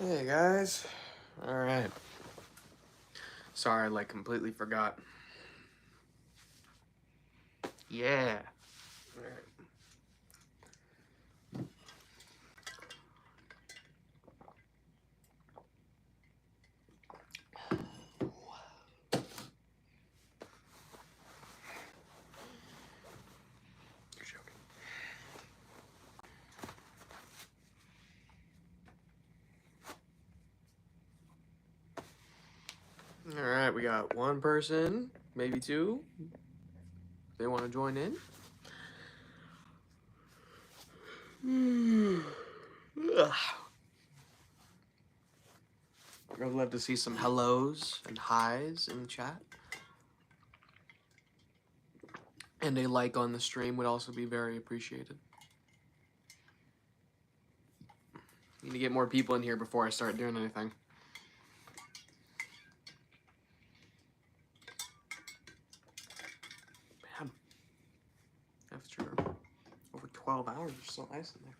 Hey guys. Alright. Sorry, I completely forgot. Yeah. Alright. You're joking. Alright, we got one person, maybe two. They want to join in. I'd love to see some hellos and highs in the chat. And a like on the stream would also be very appreciated. Need to get more people in here before I start doing anything. Man, after over 12 hours, there's still ice in there.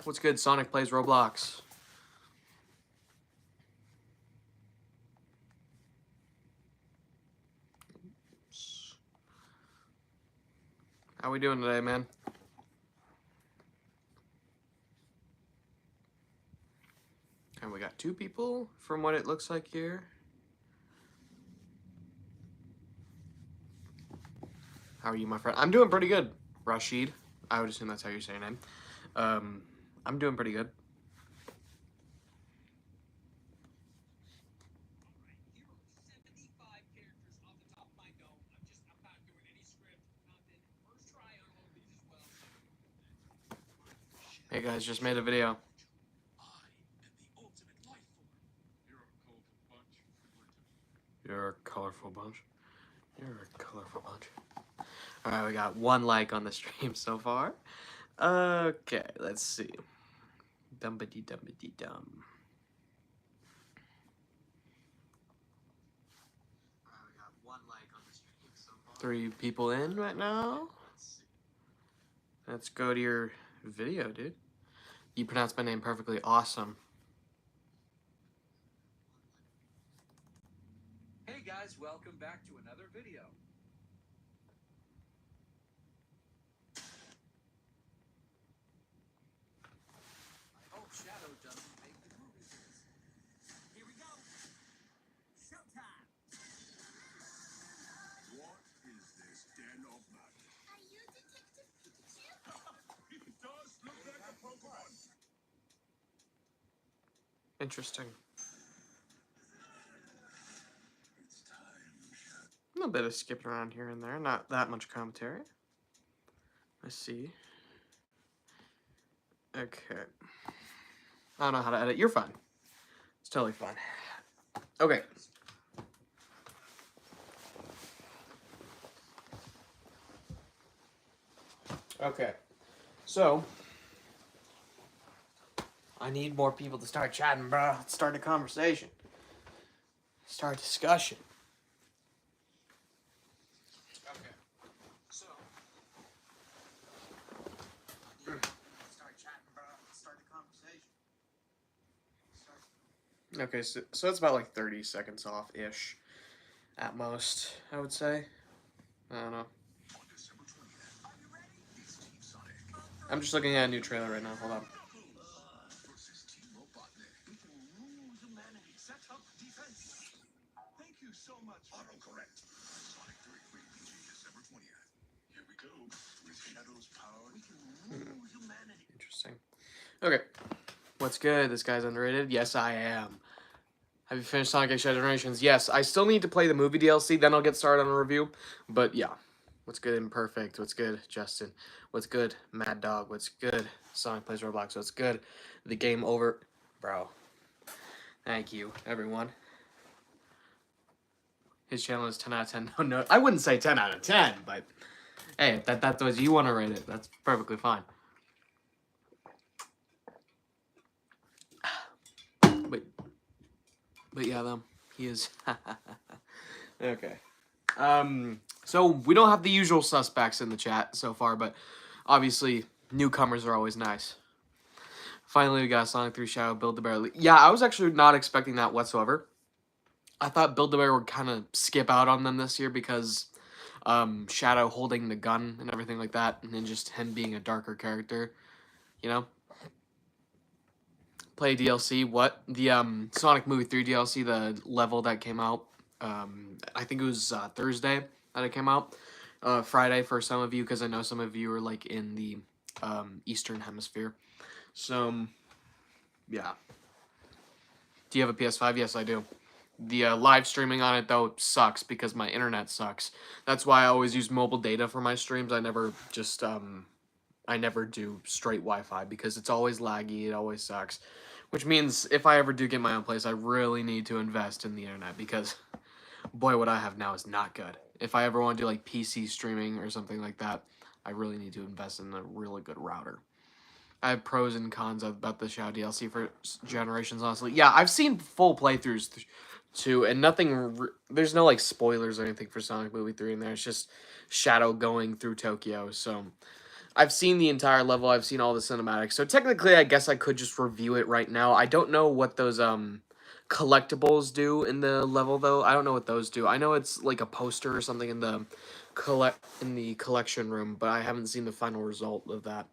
What's good? Sonic plays Roblox. How we doing today, man? And we got two people from what it looks like here. How are you, my friend? I'm doing pretty good, Rashid. I would assume that's how you say your name. I'm doing pretty good. Hey guys, just made a video. You're a colorful bunch. You're a colorful bunch. Alright, we got one like on the stream so far. Okay, let's see. Dumbity-dumbity-dum. 3 people in right now. Let's go to your video, dude. You pronounced my name perfectly. Awesome. Hey guys, welcome back to another video. I hope Shadow doesn't make the movies. Here we go. Showtime. What is this den of madness? Are you Detective Pikachu? It does look like a Pokemon. Interesting. It's time. A little bit of skipping around here and there. Not that much commentary. I see. Okay. I don't know how to edit. You're fine. It's totally fine. Okay. Okay. So, I need more people to start chatting, bro. Let's start a conversation. Start a discussion. Okay. So, start chatting, bro. Let's start a conversation. Okay, so it's about like 30 seconds off-ish, at most, I would say. I don't know. On December 20th, are you ready? It's Team Sonic I'm just looking at a new trailer right now. Hold on. versus Team Robotnik. We can rule humanity. Set up defense. Thank you so much. Autocorrect. Sonic 3 rated PG December 20th. Here we go. With Shadow's power, we can rule humanity. Interesting. Okay. What's good? This guy's underrated? Yes, I am. Have you finished Sonic X Generations? Yes. I still need to play the movie DLC, then I'll get started on a review. But yeah. What's good, Imperfect? What's good, Justin? What's good, Mad Dog? What's good, Sonic Plays Roblox? What's good? The Game Over... Bro. Thank you, everyone. His channel is 10 out of 10. No, I wouldn't say 10 out of 10, but... Hey, that's what you want to rate it. That's perfectly fine. But yeah, though, he is. Okay. So we don't have the usual suspects in the chat so far, but obviously newcomers are always nice. Finally, we got Sonic 3 Shadow Build-A-Bear. Yeah, I was actually not expecting that whatsoever. I thought Build-A-Bear would kind of skip out on them this year because Shadow holding the gun and everything like that, and then just him being a darker character, you know? Play DLC, what? The Sonic Movie 3 DLC, the level that came out, I think it was Thursday that it came out. Friday for some of you, because I know some of you are like in the Eastern Hemisphere. So, yeah. Do you have a PS5? Yes, I do. The live streaming on it, though, sucks because my internet sucks. That's why I always use mobile data for my streams. I never just, I never do straight Wi-Fi because it's always laggy. It always sucks. Which means if I ever do get my own place, I really need to invest in the internet because, boy, what I have now is not good. If I ever want to do, like, PC streaming or something like that, I really need to invest in a really good router. I have pros and cons about the Shadow DLC for Generations, honestly. Yeah, I've seen full playthroughs too, and nothing. There's no like spoilers or anything for Sonic Movie 3 in there. It's just Shadow going through Tokyo. So I've seen the entire level. I've seen all the cinematics. So technically, I guess I could just review it right now. I don't know what those collectibles do in the level though. I don't know what those do. I know it's like a poster or something in the collection room, but I haven't seen the final result of that.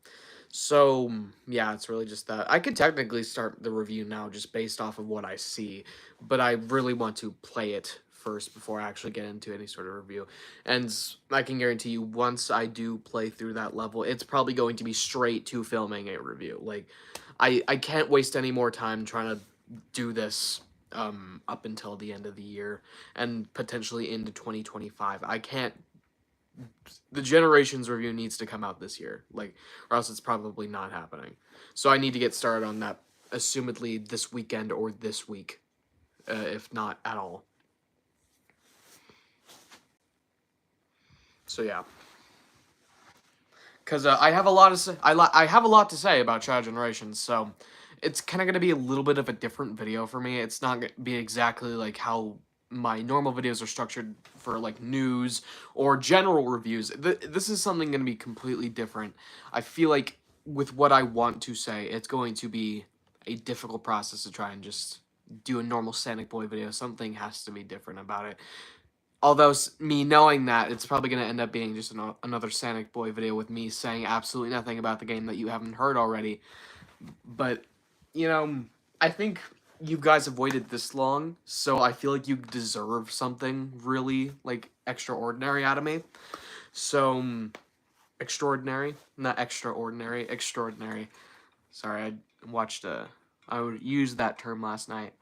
So, yeah, it's really just that. I could technically start the review now just based off of what I see, but I really want to play it first before I actually get into any sort of review. And I can guarantee you, once I do play through that level, it's probably going to be straight to filming a review. Like, I can't waste any more time trying to do this up until the end of the year and potentially into 2025. I can't. The Generations review needs to come out this year, like, or else it's probably not happening. So I need to get started on that, assumedly this weekend or this week, if not at all. So yeah, because I have a lot to say. I have a lot to say about Shadow Generations, so it's kind of gonna be a little bit of a different video for me. It's not gonna be exactly like how my normal videos are structured for like news or general reviews. This is something going to be completely different. I feel like with what I want to say, it's going to be a difficult process to try and just do a normal SanicBoi video. Something has to be different about it. Although me knowing that, it's probably going to end up being just another SanicBoi video with me saying absolutely nothing about the game that you haven't heard already. But, you know, I think you guys have waited this long, so I feel like you deserve something really, like, extraordinary out of me. So, extraordinary? Not extraordinary, extraordinary. Sorry, I watched I would use that term last night.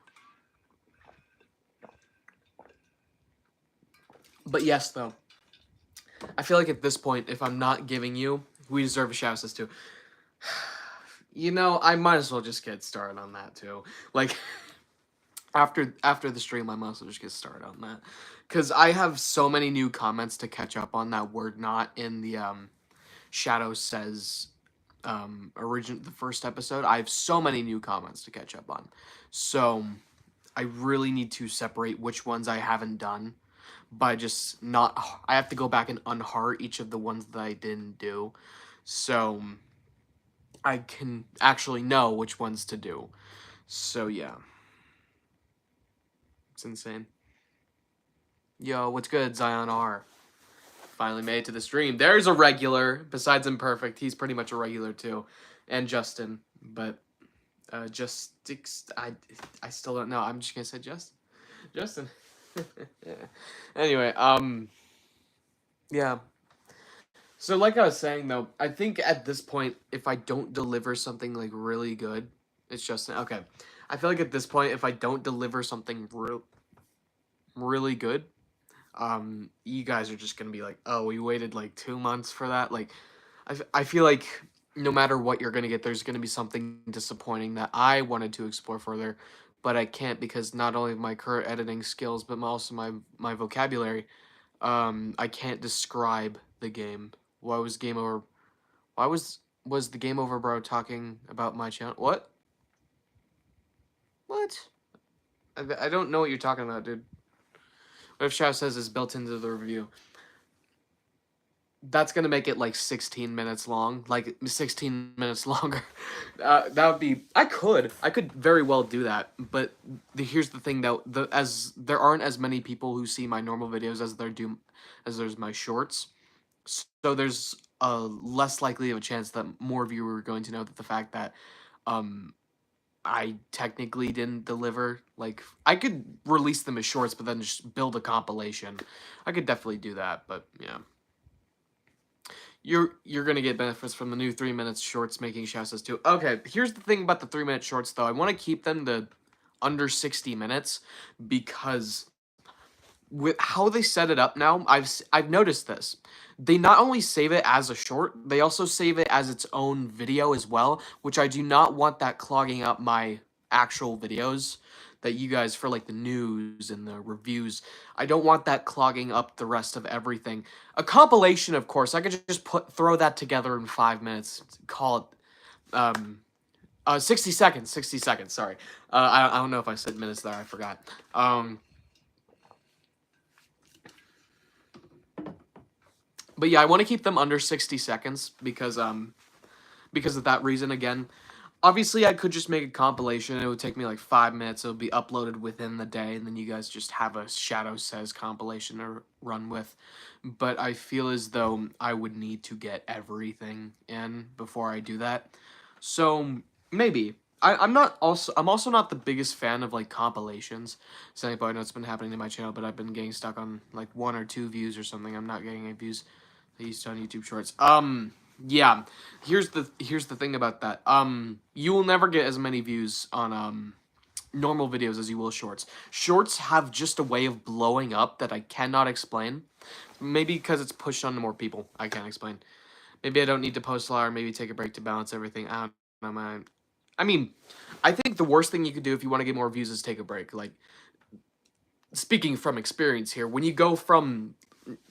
But yes, though. I feel like at this point, if I'm not giving you, we deserve a shout out to. You know, I might as well just get started on that too. Like, after the stream, I might as well just get started on that, because I have so many new comments to catch up on that were not in the Shadow Says the first episode. I have so many new comments to catch up on, so I really need to separate which ones I haven't done by just not. I have to go back and unheart each of the ones that I didn't do, so I can actually know which ones to do. So yeah. It's insane. Yo, what's good, Zion R? Finally made it to the stream. There's a regular. Besides Imperfect, he's pretty much a regular too. And Justin. But I still don't know. I'm just gonna say Justin. Justin. Yeah. Anyway, yeah. So like I was saying though, I think at this point, if I don't deliver something like really good, it's Justin. Okay. I feel like at this point, if I don't deliver something really good, you guys are just gonna be like, oh, we waited like 2 months for that. Like, I feel like no matter what you're gonna get, there's gonna be something disappointing that I wanted to explore further, but I can't because not only my current editing skills, but also my vocabulary. I can't describe the game. Why was Game Over? Why was the Game Over bro talking about my channel? What? What? I don't know what you're talking about, dude. What if Shadow Says is built into the review? that's gonna make it like 16 minutes long, like 16 minutes longer. That would be. I could very well do that. But here's the thing, though. As there aren't as many people who see my normal videos as there's my shorts. So there's a less likely of a chance that more of you are going to know that the fact that um I technically didn't deliver. Like, I could release them as shorts, but then just build a compilation. I could definitely do that, but yeah. You're gonna get benefits from the new 3 minutes shorts making shouts too. Okay, here's the thing about the 3 minute shorts though. I want to keep them to under 60 minutes because with how they set it up now, I've noticed this. They not only save it as a short, they also save it as its own video as well, which I do not want that clogging up my actual videos that you guys for like the news and the reviews. I don't want that clogging up the rest of everything. A compilation, of course, I could just throw that together in 5 minutes. Call it 60 seconds. 60 seconds. Sorry, I don't know if I said minutes there. I forgot. But yeah, I want to keep them under 60 seconds because of that reason again. Obviously, I could just make a compilation. It would take me like 5 minutes. It would be uploaded within the day, and then you guys just have a Shadow Says compilation to run with. But I feel as though I would need to get everything in before I do that. So maybe. I'm also not the biggest fan of like compilations. SanicBoi, I know it's been happening to my channel, but I've been getting stuck on like 1 or 2 views or something. I'm not getting any views I used to on YouTube Shorts. Yeah. Here's the thing about that. You will never get as many views on normal videos as you will shorts. Shorts have just a way of blowing up that I cannot explain. Maybe because it's pushed on to more people. I can't explain. Maybe I don't need to post a lot, or maybe take a break to balance everything. I don't know, man. I mean, I think the worst thing you could do if you want to get more views is take a break. Like, speaking from experience here, when you go from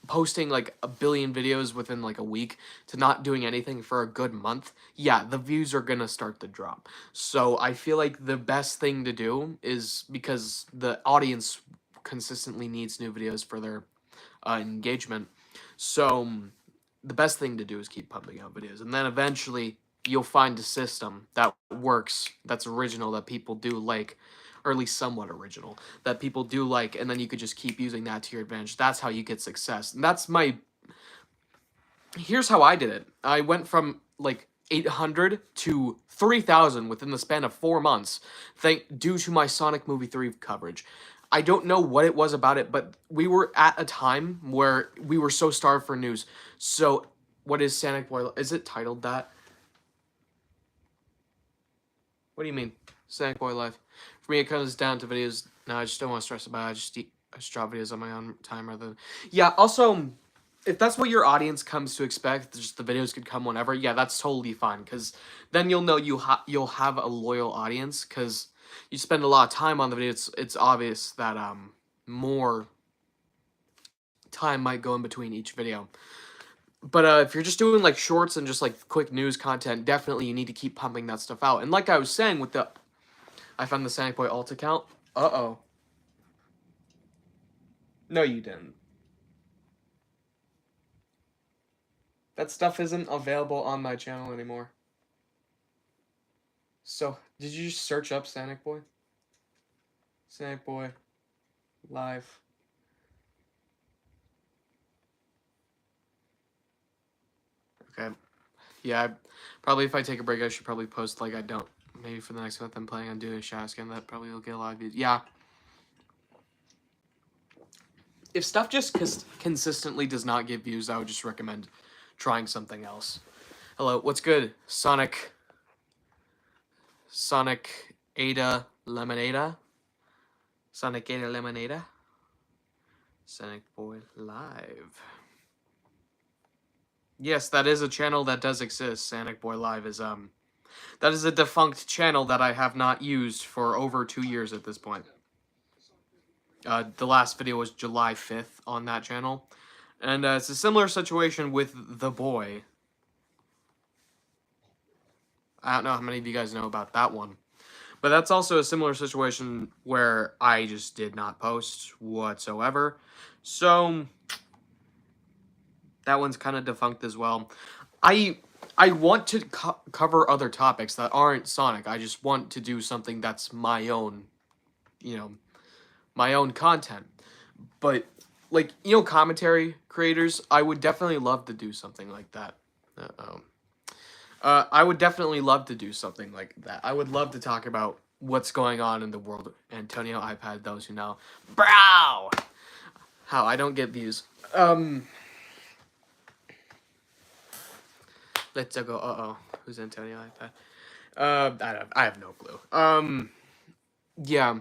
posting like a billion videos within like a week to not doing anything for a good month, yeah, the views are gonna start to drop. So I feel like the best thing to do is, because the audience consistently needs new videos for their engagement, so the best thing to do is keep pumping out videos, and then eventually you'll find a system that works, that's original, that people do like, or at least somewhat original, that people do like, and then you could just keep using that to your advantage. That's how you get success. And here's how I did it. I went from like 800 to 3,000 within the span of 4 months, due to my Sonic Movie 3 coverage. I don't know what it was about it, but we were at a time where we were so starved for news. So, what is SanicBoi? Is it titled that? What do you mean? SanicBoi Live. For me, it comes down to videos. No, I just don't want to stress about it. I just drop videos on my own time rather than... Yeah, also, if that's what your audience comes to expect, just the videos could come whenever, yeah, that's totally fine. Because then you'll know you'll have a loyal audience. Because you spend a lot of time on the video. It's obvious that more time might go in between each video. But if you're just doing like shorts and just like quick news content, definitely you need to keep pumping that stuff out. And like I was saying with the... I found the SanicBoi alt account. Uh-oh. No, you didn't. That stuff isn't available on my channel anymore. So, did you just search up SanicBoi? SanicBoi Live. Okay. Yeah, probably if I take a break, I should probably post like I don't. Maybe for the next month, I'm planning on doing a shadow scan. That probably will get a lot of views. Yeah. If stuff just consistently does not get views, I would just recommend trying something else. Hello, what's good? Sonic Ada Lemonada? Sonic Ada Lemonada? SanicBoi Live. Yes, that is a channel that does exist. SanicBoi Live is that is a defunct channel that I have not used for over 2 years at this point. The last video was July 5th on that channel. And it's a similar situation with The Boy. I don't know how many of you guys know about that one. But that's also a similar situation where I just did not post whatsoever. So, That one's kind of defunct as well. I I want to cover other topics that aren't Sonic. I just want to do something that's my own, you know, my own content. But like, commentary creators, I would definitely love to do something like that. Uh-oh. I would definitely love to do something like that. I would love to talk about what's going on in the world. Antonio iPad, those who know. Brow! How I don't get views. Let's go. Uh-oh. Who's Antonio iPad? I have no clue. Yeah.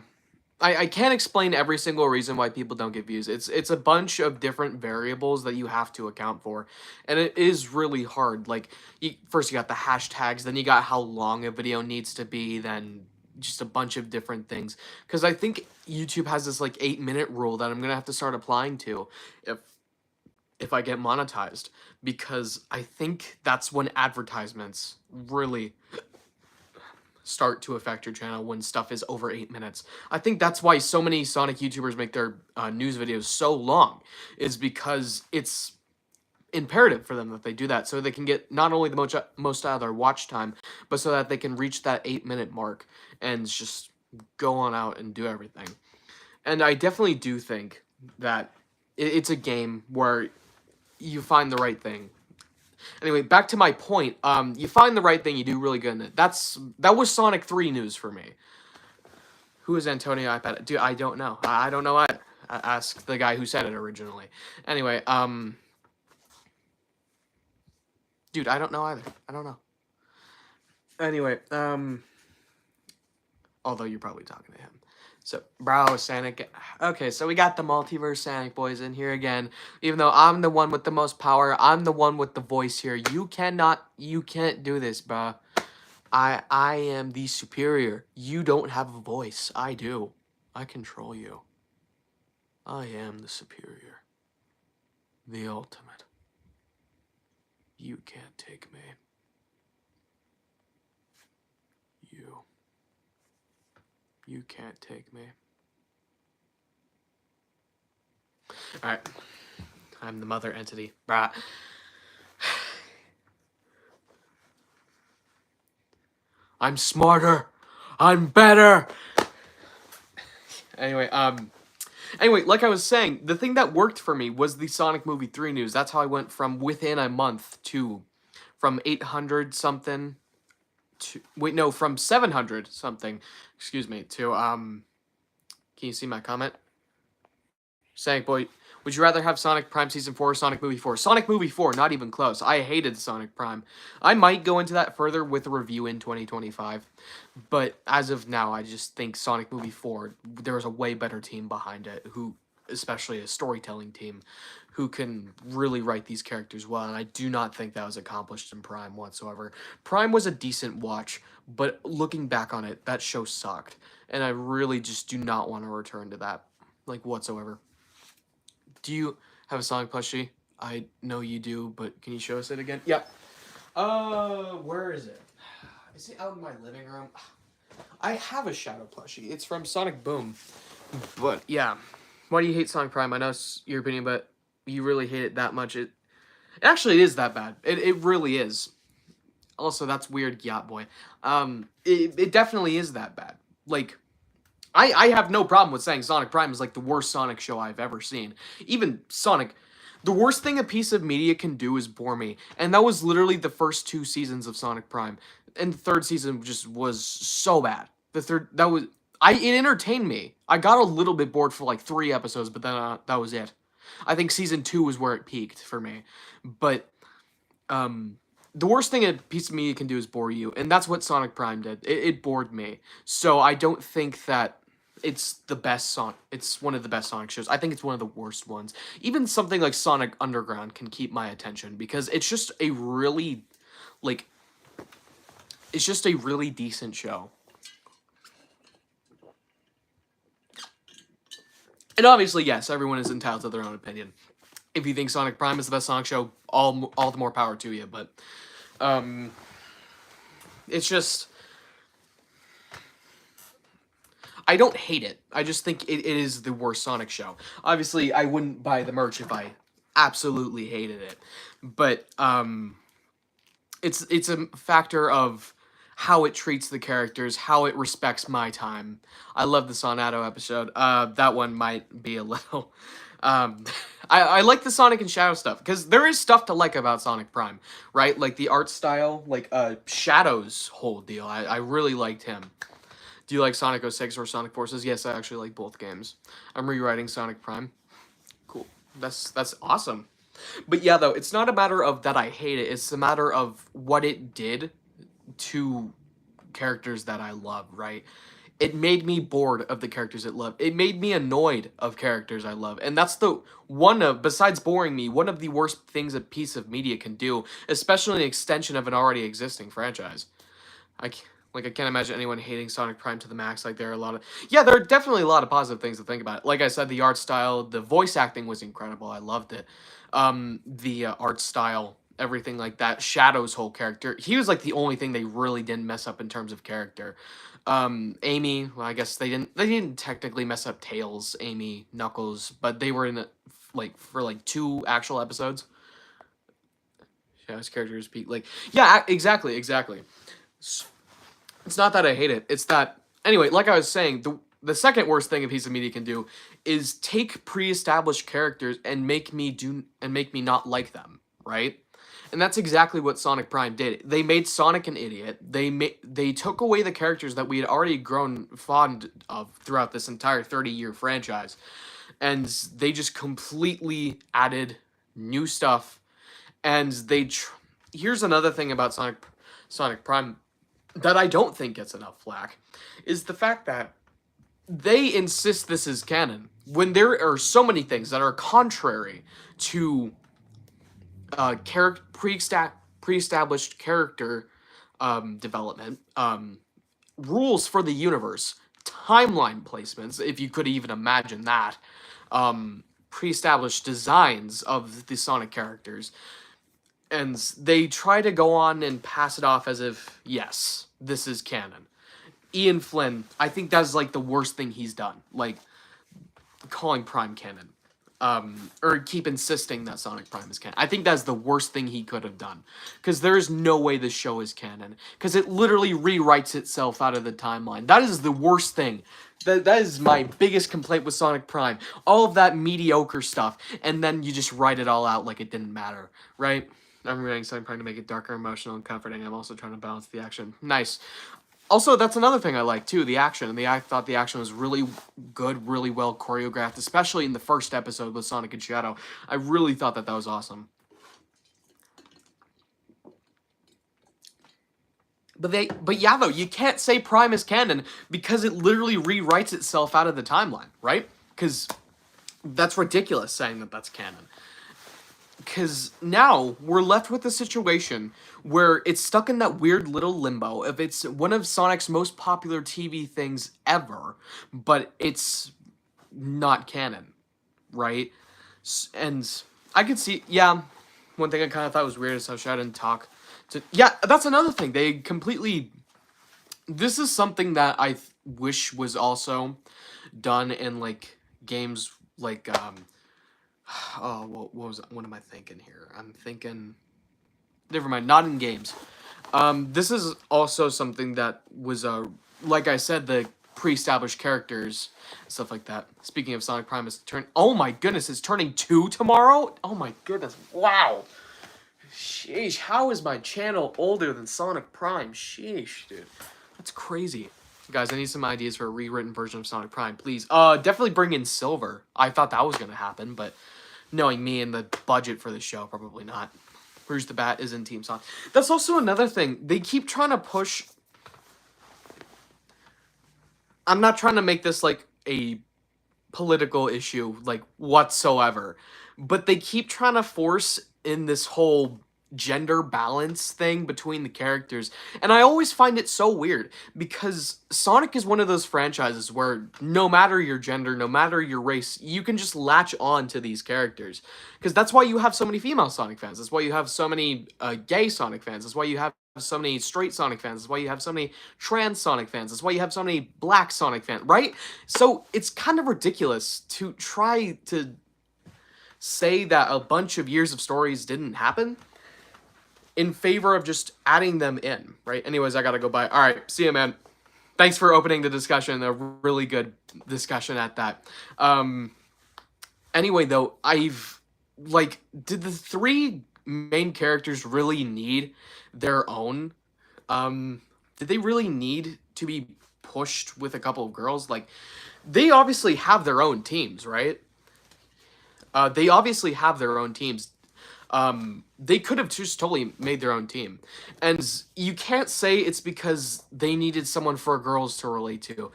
I can't explain every single reason why people don't get views. It's a bunch of different variables that you have to account for, and it is really hard. Like, first you got the hashtags, then you got how long a video needs to be, then just a bunch of different things. Because I think YouTube has this like 8-minute rule that I'm gonna have to start applying to if I get monetized, because I think that's when advertisements really start to affect your channel, when stuff is over 8 minutes. I think that's why so many Sonic YouTubers make their news videos so long, is because it's imperative for them that they do that, so they can get not only the most out of their watch time, but so that they can reach that 8-minute mark and just go on out and do everything. And I definitely do think that it's a game where you find the right thing. Anyway, back to my point. You find the right thing, you do really good in it. That was Sonic 3 news for me. Who is Antonio iPad? Dude, I don't know. I don't know either. Ask the guy who said it originally. Anyway, dude, I don't know either. I don't know. Anyway, although you're probably talking to him. So, bro, Sonic. Okay, so we got the multiverse Sonic boys in here again. Even though I'm the one with the most power, I'm the one with the voice here. You can't do this, bro. I am the superior. You don't have a voice. I do. I control you. I am the superior. The ultimate. You can't take me. You can't take me. Alright. I'm the mother entity. Brah. I'm smarter. I'm better. Anyway, like I was saying, the thing that worked for me was the Sonic Movie 3 news. That's how I went from within a month from 800 something from 700 something, excuse me, to, can you see my comment? SanicBoi, would you rather have Sonic Prime Season 4 or Sonic Movie 4? Sonic Movie 4, not even close. I hated Sonic Prime. I might go into that further with a review in 2025, but as of now, I just think Sonic Movie 4, there was a way better team behind it, especially a storytelling team, who can really write these characters well, and I do not think that was accomplished in Prime whatsoever. Prime was a decent watch, but looking back on it, that show sucked, and I really just do not want to return to that, like, whatsoever. Do you have a Sonic plushie? I know you do, but can you show us it again? Yep. Where is it? Is it out in my living room? I have a Shadow plushie. It's from Sonic Boom. But, yeah. Why do you hate Sonic Prime? I know it's your opinion, but you really hate it that much. Actually, it is that bad. It really is. Also, that's weird, Yacht Boy. It definitely is that bad. Like, I have no problem with saying Sonic Prime is like the worst Sonic show I've ever seen. Even Sonic, the worst thing a piece of media can do is bore me. And that was literally the first 2 seasons of Sonic Prime. And the 3rd season just was so bad. It entertained me. I got a little bit bored for like 3 episodes, but then that was it. I think season 2 was where it peaked for me. But, the worst thing a piece of media can do is bore you. And that's what Sonic Prime did. It bored me. So I don't think that it's the best Sonic. It's one of the best Sonic shows. I think it's one of the worst ones. Even something like Sonic Underground can keep my attention because it's just a really, it's just a really decent show. And obviously, yes, everyone is entitled to their own opinion. If you think Sonic Prime is the best Sonic show, all the more power to you. But, it's just, I don't hate it. I just think it is the worst Sonic show. Obviously, I wouldn't buy the merch if I absolutely hated it. But it's a factor of how it treats the characters, how it respects my time. I love the Sonato episode. That one might be a little. Um, I like the Sonic and Shadow stuff because there is stuff to like about Sonic Prime, right? Like the art style, like Shadow's whole deal. I really liked him. Do you like Sonic 06 or Sonic Forces? Yes, I actually like both games. I'm rewriting Sonic Prime. Cool. That's awesome. But yeah, though, it's not a matter of that I hate it. It's a matter of what it did to characters that I love, right? It made me bored of the characters it loved. It made me annoyed of characters I love. And that's the one of, besides boring me, one of the worst things a piece of media can do, especially an extension of an already existing franchise. Like, I can't imagine anyone hating Sonic Prime to the max. Like, there are a lot of... Yeah, there are definitely a lot of positive things to think about it. Like I said, the art style, the voice acting was incredible. I loved it. The art style, everything like that. Shadow's whole character. He was, like, the only thing they really didn't mess up in terms of character. Amy, well, I guess they didn't technically mess up Tails, Amy, Knuckles, but they were in it, like, for, like, 2 actual episodes. Shadow's characters peak, like... Yeah, exactly. It's not that I hate it. It's that anyway. Like I was saying, the second worst thing a piece of media can do is take pre-established characters and make me not like them, right? And that's exactly what Sonic Prime did. They made Sonic an idiot. They took away the characters that we had already grown fond of throughout this entire 30-year franchise, and they just completely added new stuff. And here's another thing about Sonic Prime that I don't think gets enough flack is the fact that they insist this is canon when there are so many things that are contrary to pre-established character development, rules for the universe, timeline placements, if you could even imagine that, pre-established designs of the Sonic characters. And they try to go on and pass it off as if, yes, this is canon. Ian Flynn, I think that's, like, the worst thing he's done. Like, calling Prime canon. Or keep insisting that Sonic Prime is canon. I think that's the worst thing he could have done. Because there is no way this show is canon. Because it literally rewrites itself out of the timeline. That is the worst thing. That is my biggest complaint with Sonic Prime. All of that mediocre stuff. And then you just write it all out like it didn't matter. Right? I'm writing Sonic Prime to make it darker, emotional, and comforting. I'm also trying to balance the action. Nice. Also, that's another thing I like, too, the action. I thought the action was really good, really well choreographed, especially in the first episode with Sonic and Shadow. I really thought that was awesome. But yeah, though, you can't say Prime is canon because it literally rewrites itself out of the timeline, right? Because that's ridiculous saying that that's canon. Because now we're left with a situation where it's stuck in that weird little limbo of it's one of Sonic's most popular TV things ever, but it's not canon, right? And I could see, yeah, one thing I kind of thought was weird is how Shadow didn't talk to... Yeah, that's another thing. They completely... This is something that I wish was also done in, like, games like, oh, what am I thinking here? I'm thinking... Never mind, not in games. This is also something that was, like I said, the pre-established characters, stuff like that. Speaking of Sonic Prime, oh my goodness, it's turning 2 tomorrow? Oh my goodness, wow. Sheesh, how is my channel older than Sonic Prime? Sheesh, dude. That's crazy. Guys, I need some ideas for a rewritten version of Sonic Prime, please. Definitely bring in Silver. I thought that was gonna happen, but knowing me and the budget for the show, probably not. Rouge the Bat is in Team Sonic. That's also another thing. They keep trying to push... I'm not trying to make this, like, a political issue, like, whatsoever. But they keep trying to force in this whole gender balance thing between the characters. And I always find it so weird, because Sonic is one of those franchises where no matter your gender, no matter your race, you can just latch on to these characters. Because that's why you have so many female Sonic fans. That's why you have so many gay Sonic fans. That's why you have so many straight Sonic fans. That's why you have so many trans Sonic fans. That's why you have so many black Sonic fans, right? So it's kind of ridiculous to try to say that a bunch of years of stories didn't happen in favor of just adding them in, right? Anyways, I gotta go by. All right, see you, man. Thanks for opening the discussion. A really good discussion at that. Anyway, though, did the three main characters really need their own? Did they really need to be pushed with a couple of girls? Like, they obviously have their own teams, right? They obviously have their own teams. They could have just totally made their own team. And you can't say it's because they needed someone for girls to relate to.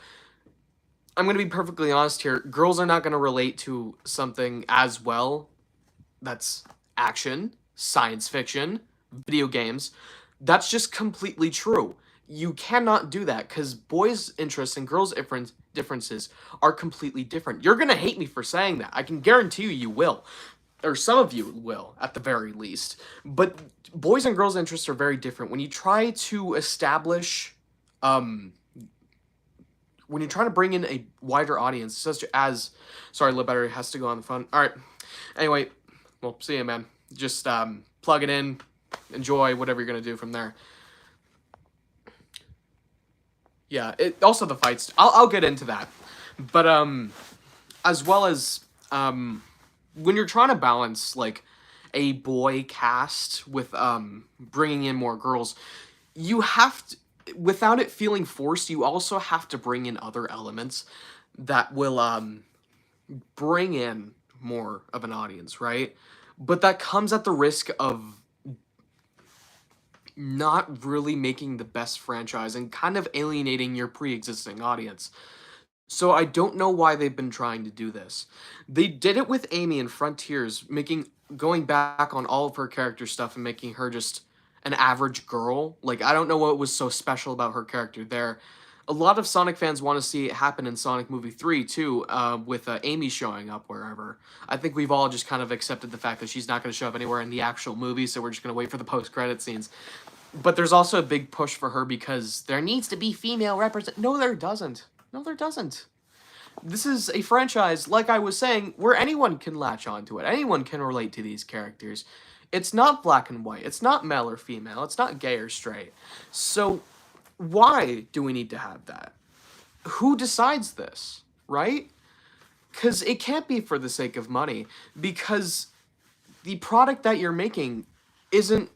I'm going to be perfectly honest here. Girls are not going to relate to something as well that's action, science fiction, video games. That's just completely true. You cannot do that because boys' interests and girls' differences are completely different. You're going to hate me for saying that. I can guarantee you will. Or some of you will, at the very least. But boys' and girls' interests are very different. When you try to establish, when you're trying to bring in a wider audience, such as, sorry, low battery has to go on the phone. All right. Anyway, well, see you, man. Just plug it in, enjoy whatever you're gonna do from there. Yeah. Also the fights. I'll get into that, but as well as when you're trying to balance like a boy cast with bringing in more girls, you have to, without it feeling forced, you also have to bring in other elements that will bring in more of an audience, right? But that comes at the risk of not really making the best franchise and kind of alienating your pre-existing audience. So I don't know why they've been trying to do this. They did it with Amy in Frontiers, going back on all of her character stuff and making her just an average girl. Like, I don't know what was so special about her character there. A lot of Sonic fans want to see it happen in Sonic Movie 3, too, with Amy showing up wherever. I think we've all just kind of accepted the fact that she's not going to show up anywhere in the actual movie, so we're just going to wait for the post-credit scenes. But there's also a big push for her because there needs to be female represent. No, there doesn't. No, there doesn't. This is a franchise, like I was saying, where anyone can latch onto it. Anyone can relate to these characters. It's not black and white. It's not male or female. It's not gay or straight. So why do we need to have that? Who decides this, right? Because it can't be for the sake of money. Because the product that you're making isn't...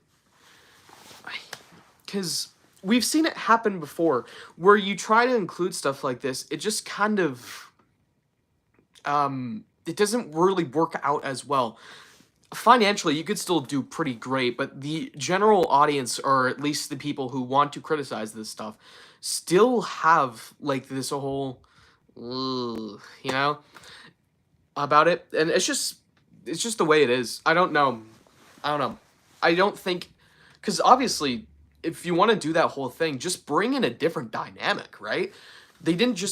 Because we've seen it happen before, where you try to include stuff like this, it just kind of... it doesn't really work out as well. Financially, you could still do pretty great, but the general audience, or at least the people who want to criticize this stuff, still have, like, this whole, about it. And it's just the way it is. I don't know. I don't think, because obviously, if you want to do that whole thing, just bring in a different dynamic, right? They didn't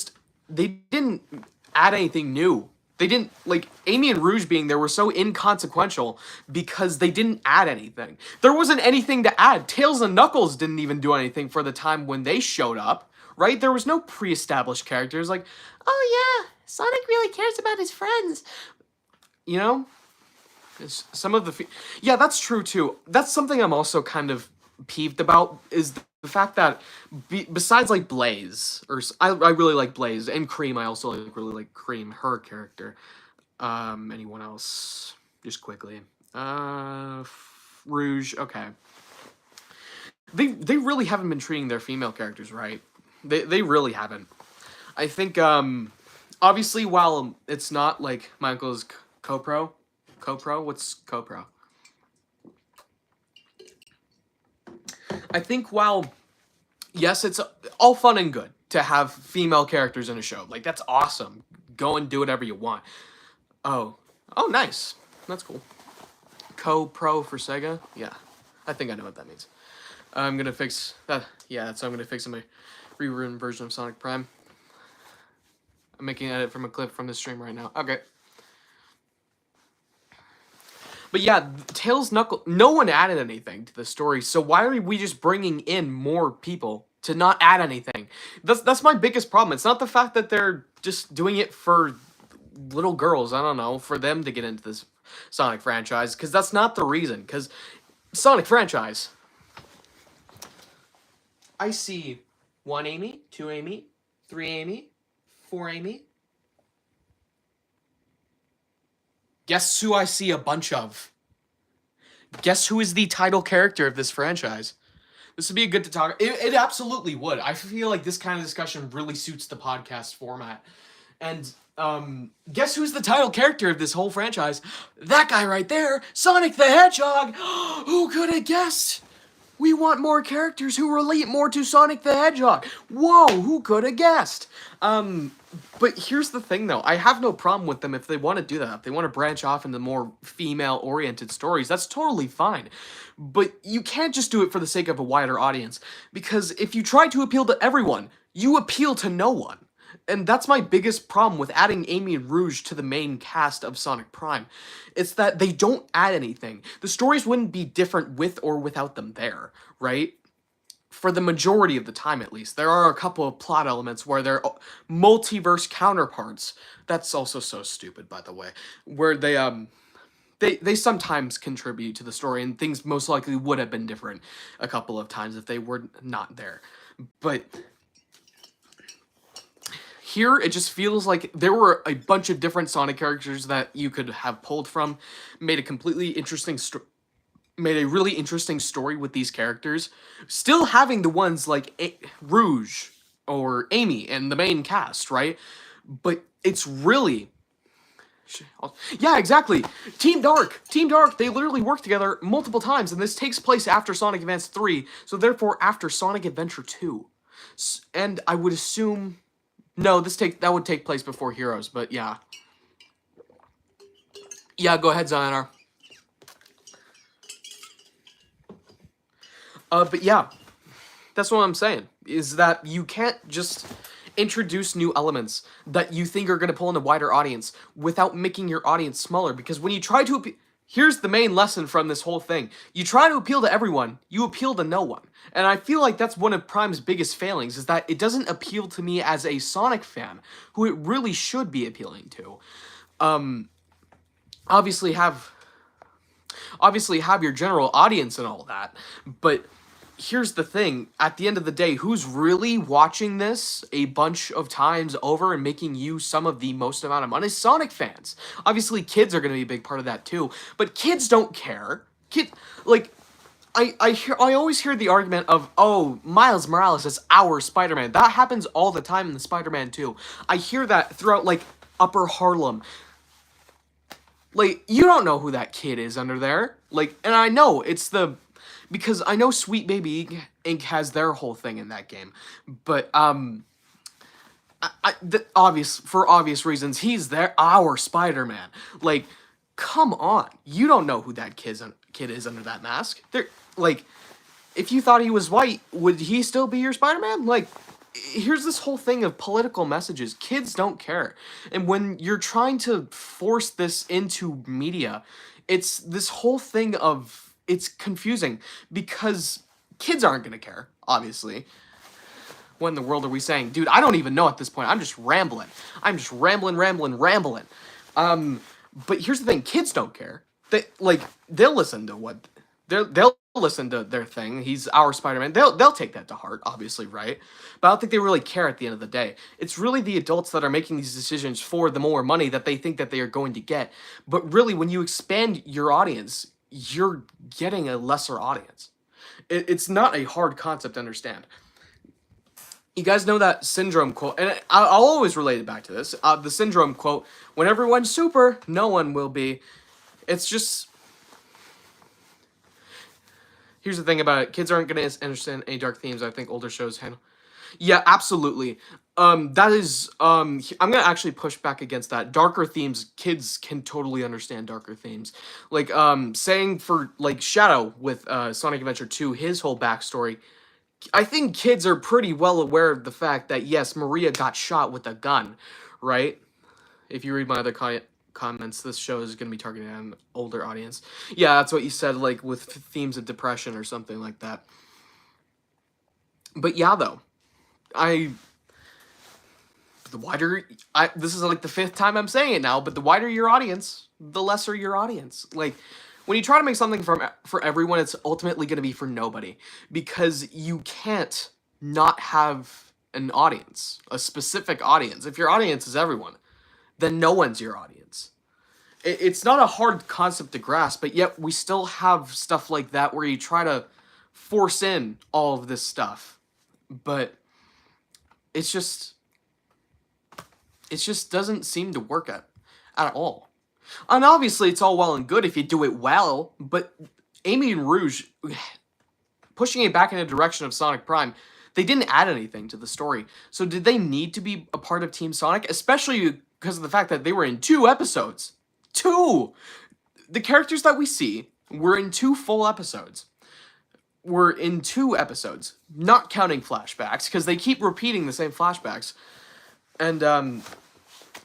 add anything new. They didn't, like, Amy and Rouge being there were so inconsequential because they didn't add anything. There wasn't anything to add. Tails and Knuckles didn't even do anything for the time when they showed up, right? There was no pre-established characters like, oh yeah, Sonic really cares about his friends. You know? Some of the... Yeah, that's true, too. That's something I'm also kind of peeved about, is the fact that besides like Blaze, or I really like Blaze, and Cream, I also really like Cream, her character. Anyone else? Just quickly. Rouge, okay. They really haven't been treating their female characters right. They really haven't. I think, obviously, while it's not like my uncle's co-pro? What's co-pro? I think while, yes, it's all fun and good to have female characters in a show. Like, that's awesome. Go and do whatever you want. Oh, nice. That's cool. Co-pro for Sega? Yeah, I think I know what that means. I'm going to fix that. Yeah, so I'm going to fix my rewritten version of Sonic Prime. I'm making an edit from a clip from this stream right now. Okay. But yeah, Tails, Knuckles, no one added anything to the story, so why are we just bringing in more people to not add anything? That's my biggest problem. It's not the fact that they're just doing it for little girls, I don't know, for them to get into this. Sonic franchise, because that's not the reason. Because Sonic franchise, I see 1 Amy, 2 Amy, 3 Amy, 4 Amy. Guess who I see a bunch of? Guess who is the title character of this franchise? This would be a good to talk. It absolutely would. I feel like this kind of discussion really suits the podcast format. And guess who's the title character of this whole franchise? That guy right there, Sonic the Hedgehog. Who could have guessed? We want more characters who relate more to Sonic the Hedgehog. Whoa, who could have guessed? But here's the thing, though. I have no problem with them if they want to do that. If they want to branch off into more female-oriented stories, that's totally fine. But you can't just do it for the sake of a wider audience. Because if you try to appeal to everyone, you appeal to no one. And that's my biggest problem with adding Amy and Rouge to the main cast of Sonic Prime. It's that they don't add anything. The stories wouldn't be different with or without them there, right? For the majority of the time, at least. There are a couple of plot elements where they're multiverse counterparts. That's also so stupid, by the way. Where they sometimes contribute to the story, and things most likely would have been different a couple of times if they were not there. But here, it just feels like there were a bunch of different Sonic characters that you could have pulled from, made a completely interesting made a really interesting story with these characters, still having the ones like Rouge or Amy and the main cast, right? But it's really... Yeah, exactly. Team Dark, they literally work together multiple times, and this takes place after Sonic Advance 3, so therefore after Sonic Adventure 2. And I would assume... No, that would take place before Heroes, but yeah. Yeah, go ahead, Zionar. But yeah, that's what I'm saying, is that you can't just introduce new elements that you think are going to pull in a wider audience without making your audience smaller, because when you try to here's the main lesson from this whole thing. You try to appeal to everyone, you appeal to no one. And I feel like that's one of Prime's biggest failings, is that it doesn't appeal to me as a Sonic fan, who it really should be appealing to. Obviously have your general audience and all that, but here's the thing, at the end of the day, who's really watching this a bunch of times over and making you some of the most amount of money? Sonic fans. Obviously, kids are going to be a big part of that too, but kids don't care. I always hear the argument of, oh, Miles Morales is our Spider-Man. That happens all the time in the Spider-Man 2. I hear that throughout, like, Upper Harlem. Like, you don't know who that kid is under there. Like, and I know it's because I know Sweet Baby Inc. has their whole thing in that game. But, for obvious reasons, he's our Spider-Man. Like, come on. You don't know who that kid is under that mask. Like, if you thought he was white, would he still be your Spider-Man? Like, here's this whole thing of political messages. Kids don't care. And when you're trying to force this into media, it's this whole thing of... It's confusing, because kids aren't going to care, obviously. What in the world are we saying? Dude, I don't even know at this point. I'm just rambling. But here's the thing. Kids don't care. They'll listen to what... They'll listen to their thing. He's our Spider-Man. They'll take that to heart, obviously, right? But I don't think they really care at the end of the day. It's really the adults that are making these decisions for the more money that they think that they are going to get. But really, when you expand your audience, you're getting a lesser audience. It's not a hard concept to understand. You guys know that Syndrome quote, and I'll always relate it back to this. The Syndrome quote, when everyone's super, no one will be. It's just... Here's the thing about it. Kids aren't going to understand any dark themes. I think older shows handle... Yeah, absolutely. That is... I'm going to actually push back against that. Darker themes, kids can totally understand darker themes. Like, saying for, like, Shadow with Sonic Adventure 2, his whole backstory, I think kids are pretty well aware of the fact that, yes, Maria got shot with a gun, right? If you read my other comments, this show is going to be targeted at an older audience. Yeah, that's what you said, like, with themes of depression or something like that. But yeah, though. the wider, this is like the 5th time I'm saying it now, but the wider your audience, the lesser your audience. Like, when you try to make something for everyone, it's ultimately going to be for nobody, because you can't not have an audience, a specific audience. If your audience is everyone, then no one's your audience. It's not a hard concept to grasp, but yet we still have stuff like that where you try to force in all of this stuff. But it just doesn't seem to work at all. And obviously it's all well and good if you do it well, but Amy and Rouge, pushing it back in the direction of Sonic Prime, they didn't add anything to the story. So did they need to be a part of Team Sonic? Especially because of the fact that they were in 2 episodes. 2! The characters that we see were in 2 full episodes. Were in 2 episodes, not counting flashbacks, because they keep repeating the same flashbacks. And,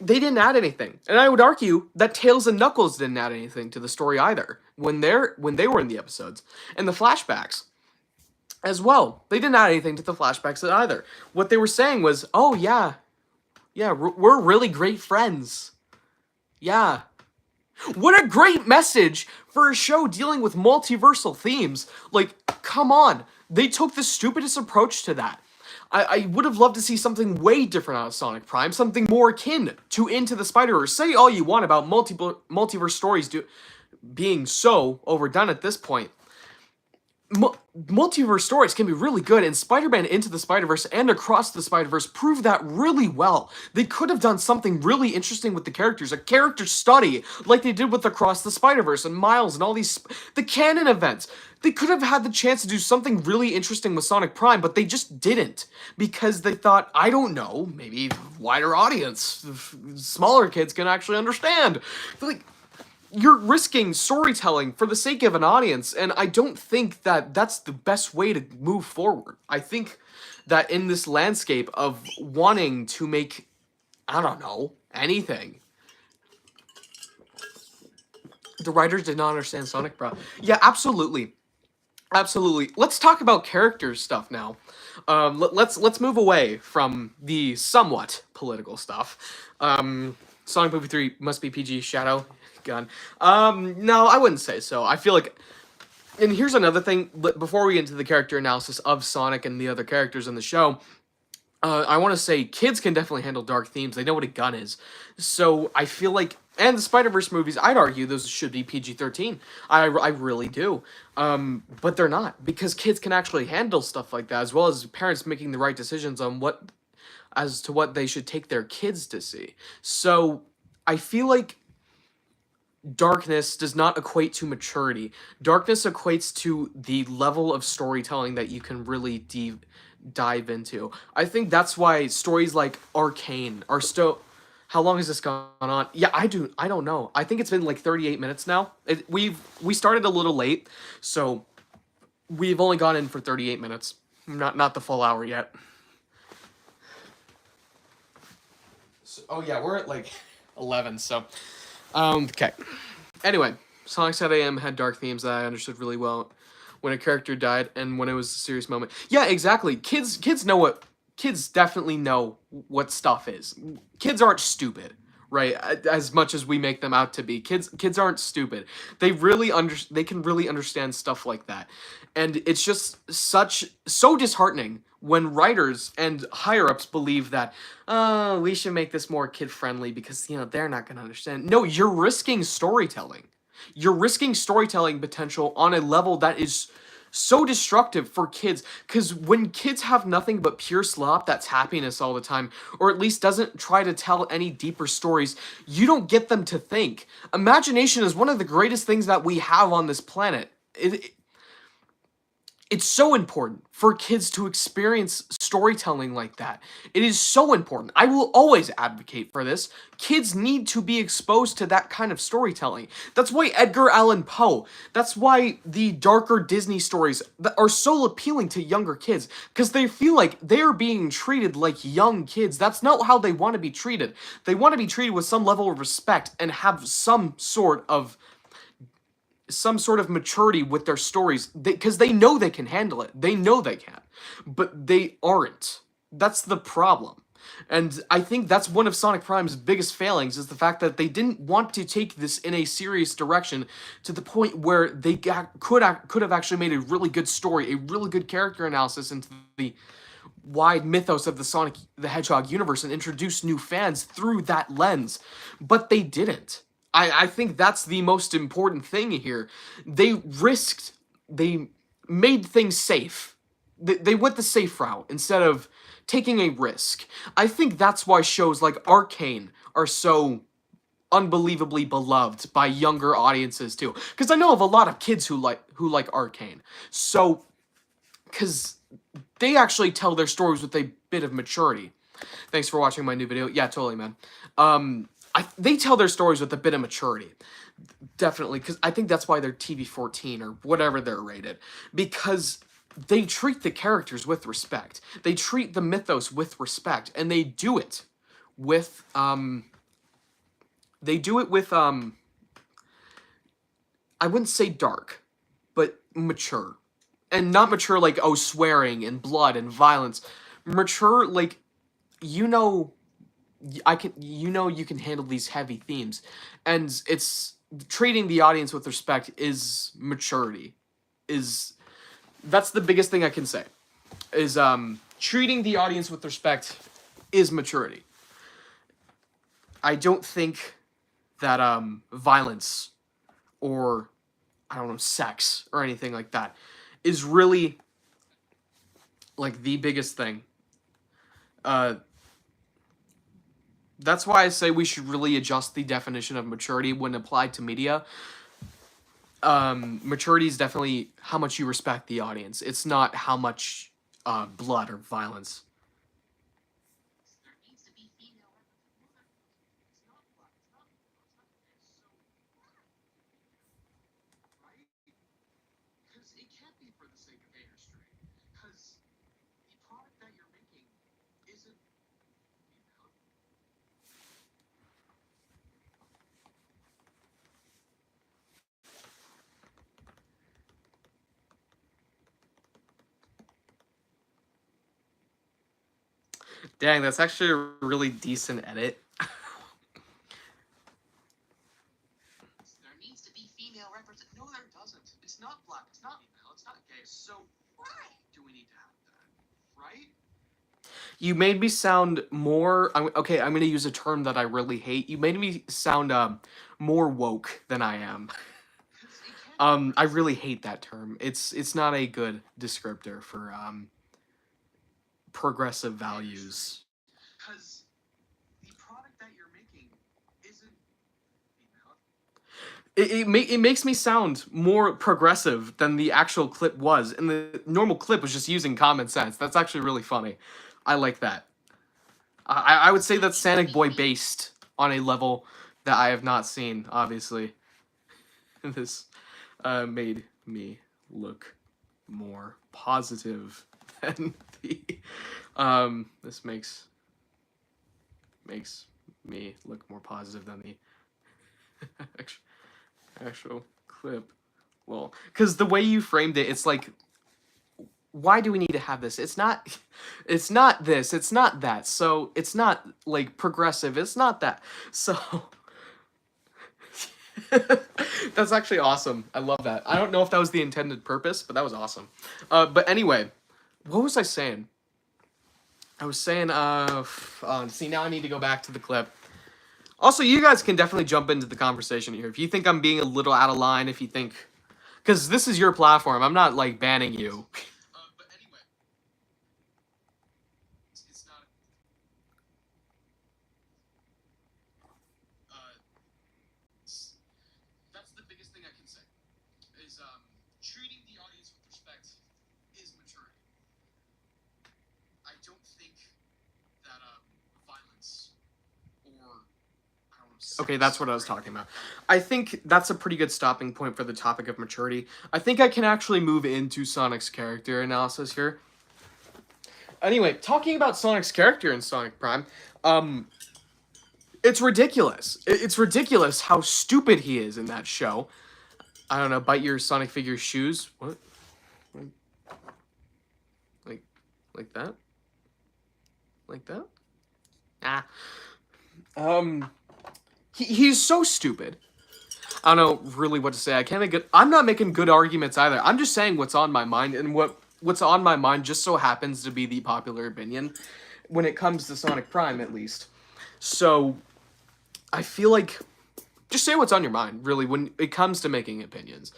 they didn't add anything. And I would argue that Tails and Knuckles didn't add anything to the story either, when they were in the episodes. And the flashbacks as well. They didn't add anything to the flashbacks either. What they were saying was, oh yeah, we're really great friends. Yeah. What a great message for a show dealing with multiversal themes. Like, come on. They took the stupidest approach to that. I would have loved to see something way different out of Sonic Prime, something more akin to Into the Spider-Verse. Say all you want about multiverse stories being so overdone at this point. Multiverse stories can be really good, and Spider-Man Into the Spider-Verse and Across the Spider-Verse prove that really well. They could have done something really interesting with the characters, a character study, like they did with Across the Spider-Verse and Miles and all these, the canon events. They could have had the chance to do something really interesting with Sonic Prime, but they just didn't, because they thought, I don't know, maybe wider audience, smaller kids can actually understand. Like, you're risking storytelling for the sake of an audience, and I don't think that that's the best way to move forward. I think that in this landscape of wanting to make, I don't know, anything, the writers did not understand Sonic Prime. Yeah, absolutely. Absolutely. Let's talk about character stuff now. Let's move away from the somewhat political stuff. Sonic Movie 3 must be PG. Shadow gun. No, I wouldn't say so. I feel like, and here's another thing. Before we get into the character analysis of Sonic and the other characters in the show, I want to say kids can definitely handle dark themes. They know what a gun is. So I feel like, and the Spider-Verse movies, I'd argue those should be PG-13. I really do. But they're not, because kids can actually handle stuff like that, as well as parents making the right decisions on as to what they should take their kids to see. So I feel like darkness does not equate to maturity. Darkness equates to the level of storytelling that you can really dive into. I think that's why stories like Arcane are still... How long has this gone on? Yeah, I don't know. I think it's been like 38 minutes now. We started a little late, so we've only gone in for 38 minutes. Not the full hour yet. So, oh yeah, we're at like 11, so... okay. Anyway, Sonic Sat AM had dark themes that I understood really well when a character died and when it was a serious moment. Yeah, exactly. Kids definitely know what stuff is. Kids aren't stupid, right? As much as we make them out to be. Kids aren't stupid. They can really understand stuff like that. And it's just so disheartening when writers and higher-ups believe that, oh, we should make this more kid-friendly because, they're not going to understand. No, you're risking storytelling. You're risking storytelling potential on a level that is so destructive for kids, because when kids have nothing but pure slop that's happiness all the time, or at least doesn't try to tell any deeper stories, you don't get them to think. Imagination is one of the greatest things that we have on this planet. It's so important for kids to experience storytelling like that. It is so important. I will always advocate for this. Kids need to be exposed to that kind of storytelling. That's why Edgar Allan Poe, that's why the darker Disney stories that are so appealing to younger kids, because they feel like they're being treated like young kids. That's not how they want to be treated. They want to be treated with some level of respect and have some sort of maturity with their stories, because they know they can handle it. They know they can, but they aren't. That's the problem. And I think that's one of Sonic Prime's biggest failings, is the fact that they didn't want to take this in a serious direction to the point where they could have actually made a really good story, a really good character analysis into the wide mythos of the Sonic the Hedgehog universe and introduce new fans through that lens. But they didn't. I think that's the most important thing here. They made things safe. They went the safe route instead of taking a risk. I think that's why shows like Arcane are so unbelievably beloved by younger audiences too. Because I know of a lot of kids who like Arcane. So, because they actually tell their stories with a bit of maturity. Thanks for watching my new video. Yeah, totally, man. They tell their stories with a bit of maturity. Definitely, because I think that's why they're TV-14 or whatever they're rated. Because they treat the characters with respect. They treat the mythos with respect. And they do it with, I wouldn't say dark, but mature. And not mature like, oh, swearing and blood and violence. Mature like, you know, you can handle these heavy themes. And it's treating the audience with respect is maturity. That's the biggest thing I can say. Is treating the audience with respect is maturity. I don't think that violence or, I don't know, sex or anything like that is really like the biggest thing. That's why I say we should really adjust the definition of maturity when applied to media. Maturity is definitely how much you respect the audience. It's not how much blood or violence. There needs to be female representation. It's not black. It's not. It's not. So, right? Because it can't be for the sake of artistry. Because the product that you're making isn't, you know. Dang, that's actually a really decent edit. There needs to be female represent. No, there doesn't. It's not black. It's not female. It's not gay. So why do we need to have that? Right? You made me sound more... okay, I'm going to use a term that I really hate. You made me sound more woke than I am. 'Cause it can't be for I the really sake hate that term. It's not a good descriptor for progressive of values. Because the product that you're making isn't female. It makes me sound more progressive than the actual clip was, and the normal clip was just using common sense. That's actually really funny. I like that. I would say that's SanicBoi based on a level that I have not seen, obviously. This made me look more positive than the... this makes me look more positive than the actual clip. Well, because the way you framed it, it's like, why do we need to have this? It's not this, it's not that. So it's not like progressive. It's not that. So that's actually awesome. I love that. I don't know if that was the intended purpose, but that was awesome. But anyway, what was I saying? I was saying, see, now I need to go back to the clip. Also, you guys can definitely jump into the conversation here. If you think I'm being a little out of line, if you think... Because this is your platform. I'm not, like, banning you. But anyway, it's not. That's the biggest thing I can say. Is treating the audience with respect is maturity. I don't think that violence or I don't know. Okay, that's what I was talking about. I think that's a pretty good stopping point for the topic of maturity. I think I can actually move into Sonic's character analysis here. Anyway, talking about Sonic's character in Sonic Prime, it's ridiculous. It's ridiculous how stupid he is in that show. I don't know, bite your Sonic figure's shoes. What? Like that? Like that? Ah. He's so stupid. I don't know really what to say. I can't make good. I'm not making good arguments either. I'm just saying what's on my mind, and what's on my mind just so happens to be the popular opinion when it comes to Sonic Prime, at least. So I feel like just say what's on your mind, really, when it comes to making opinions.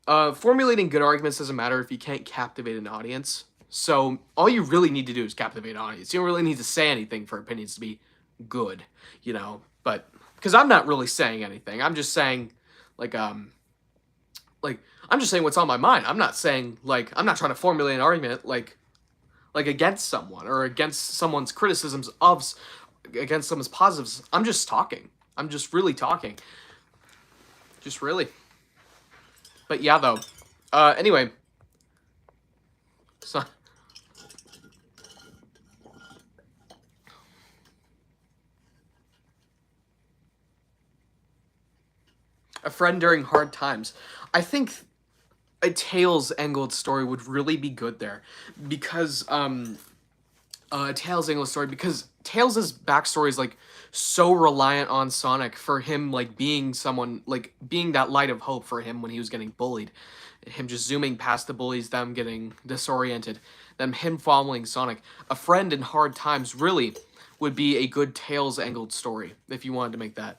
Formulating good arguments doesn't matter if you can't captivate an audience. So all you really need to do is captivate an audience. You don't really need to say anything for opinions to be good, you know. But because I'm not really saying anything, I'm just saying, like I'm just saying what's on my mind. I'm not saying I'm not trying to formulate an argument like against someone or against someone's criticisms of against someone's positives. I'm just talking. I'm just really talking. Just really. But yeah, though. Anyway. So. A friend during hard times. I think a Tails angled story would really be good there. Because, a Tails angled story, because Tails' backstory is, so reliant on Sonic for him, being someone, being that light of hope for him when he was getting bullied. Him just zooming past the bullies, them getting disoriented, then him following Sonic. A friend in hard times really would be a good Tails angled story, if you wanted to make that.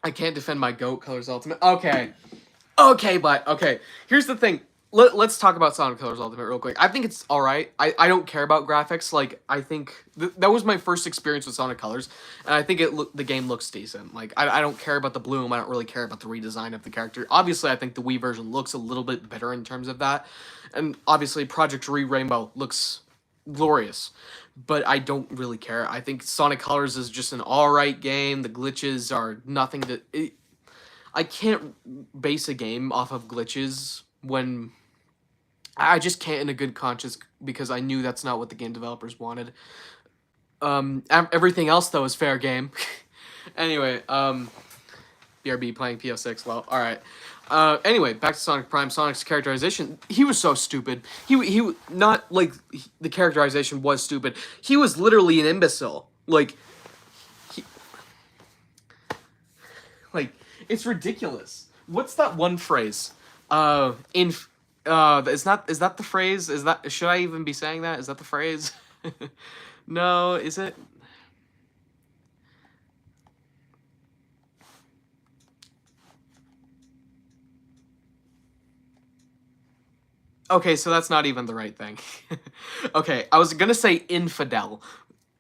I can't defend my GOAT Colors Ultimate. Okay. Okay, but, okay. Here's the thing. Let's talk about Sonic Colors Ultimate real quick. I think it's alright. I don't care about graphics. I think... that was my first experience with Sonic Colors, and I think the game looks decent. I don't care about the bloom. I don't really care about the redesign of the character. Obviously, I think the Wii version looks a little bit better in terms of that. And obviously, Project Rainbow looks glorious. But I don't really care. I think Sonic Colors is just an alright game. The glitches are nothing to... I can't base a game off of glitches when... I just can't in a good conscience because I knew that's not what the game developers wanted. Everything else, though, is fair game. Anyway, BRB playing PO6, well, alright. Anyway, back to Sonic Prime. Sonic's characterization, he was so stupid. He not, the characterization was stupid. He was literally an imbecile. It's ridiculous. What's that one phrase? Is that the phrase? Should I even be saying that? Is that the phrase? No, is it? Okay, so that's not even the right thing. Okay, I was gonna say infidel,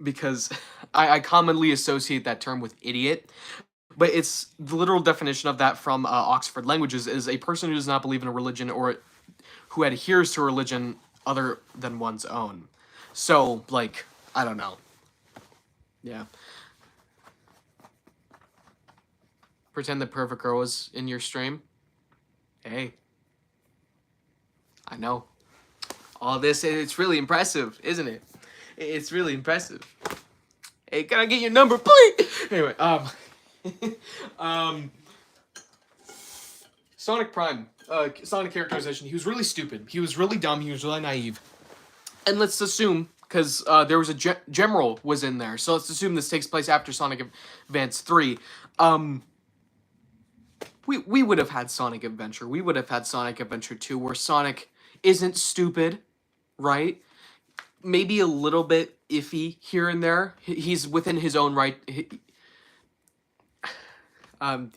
because I commonly associate that term with idiot, but it's the literal definition of that from Oxford Languages is a person who does not believe in a religion or who adheres to a religion other than one's own. So, I don't know. Yeah. Pretend the perfect girl was in your stream. Hey. I know. All this, it's really impressive, isn't it? It's really impressive. Hey, can I get your number, please? Anyway, Sonic Prime, Sonic characterization, he was really stupid. He was really dumb, he was really naive. And let's assume, because there was a Gemerald was in there, so let's assume this takes place after Sonic Advance 3. We would have had Sonic Adventure. We would have had Sonic Adventure 2, where Sonic isn't stupid, right? Maybe a little bit iffy here and there. He's within his own right. I'm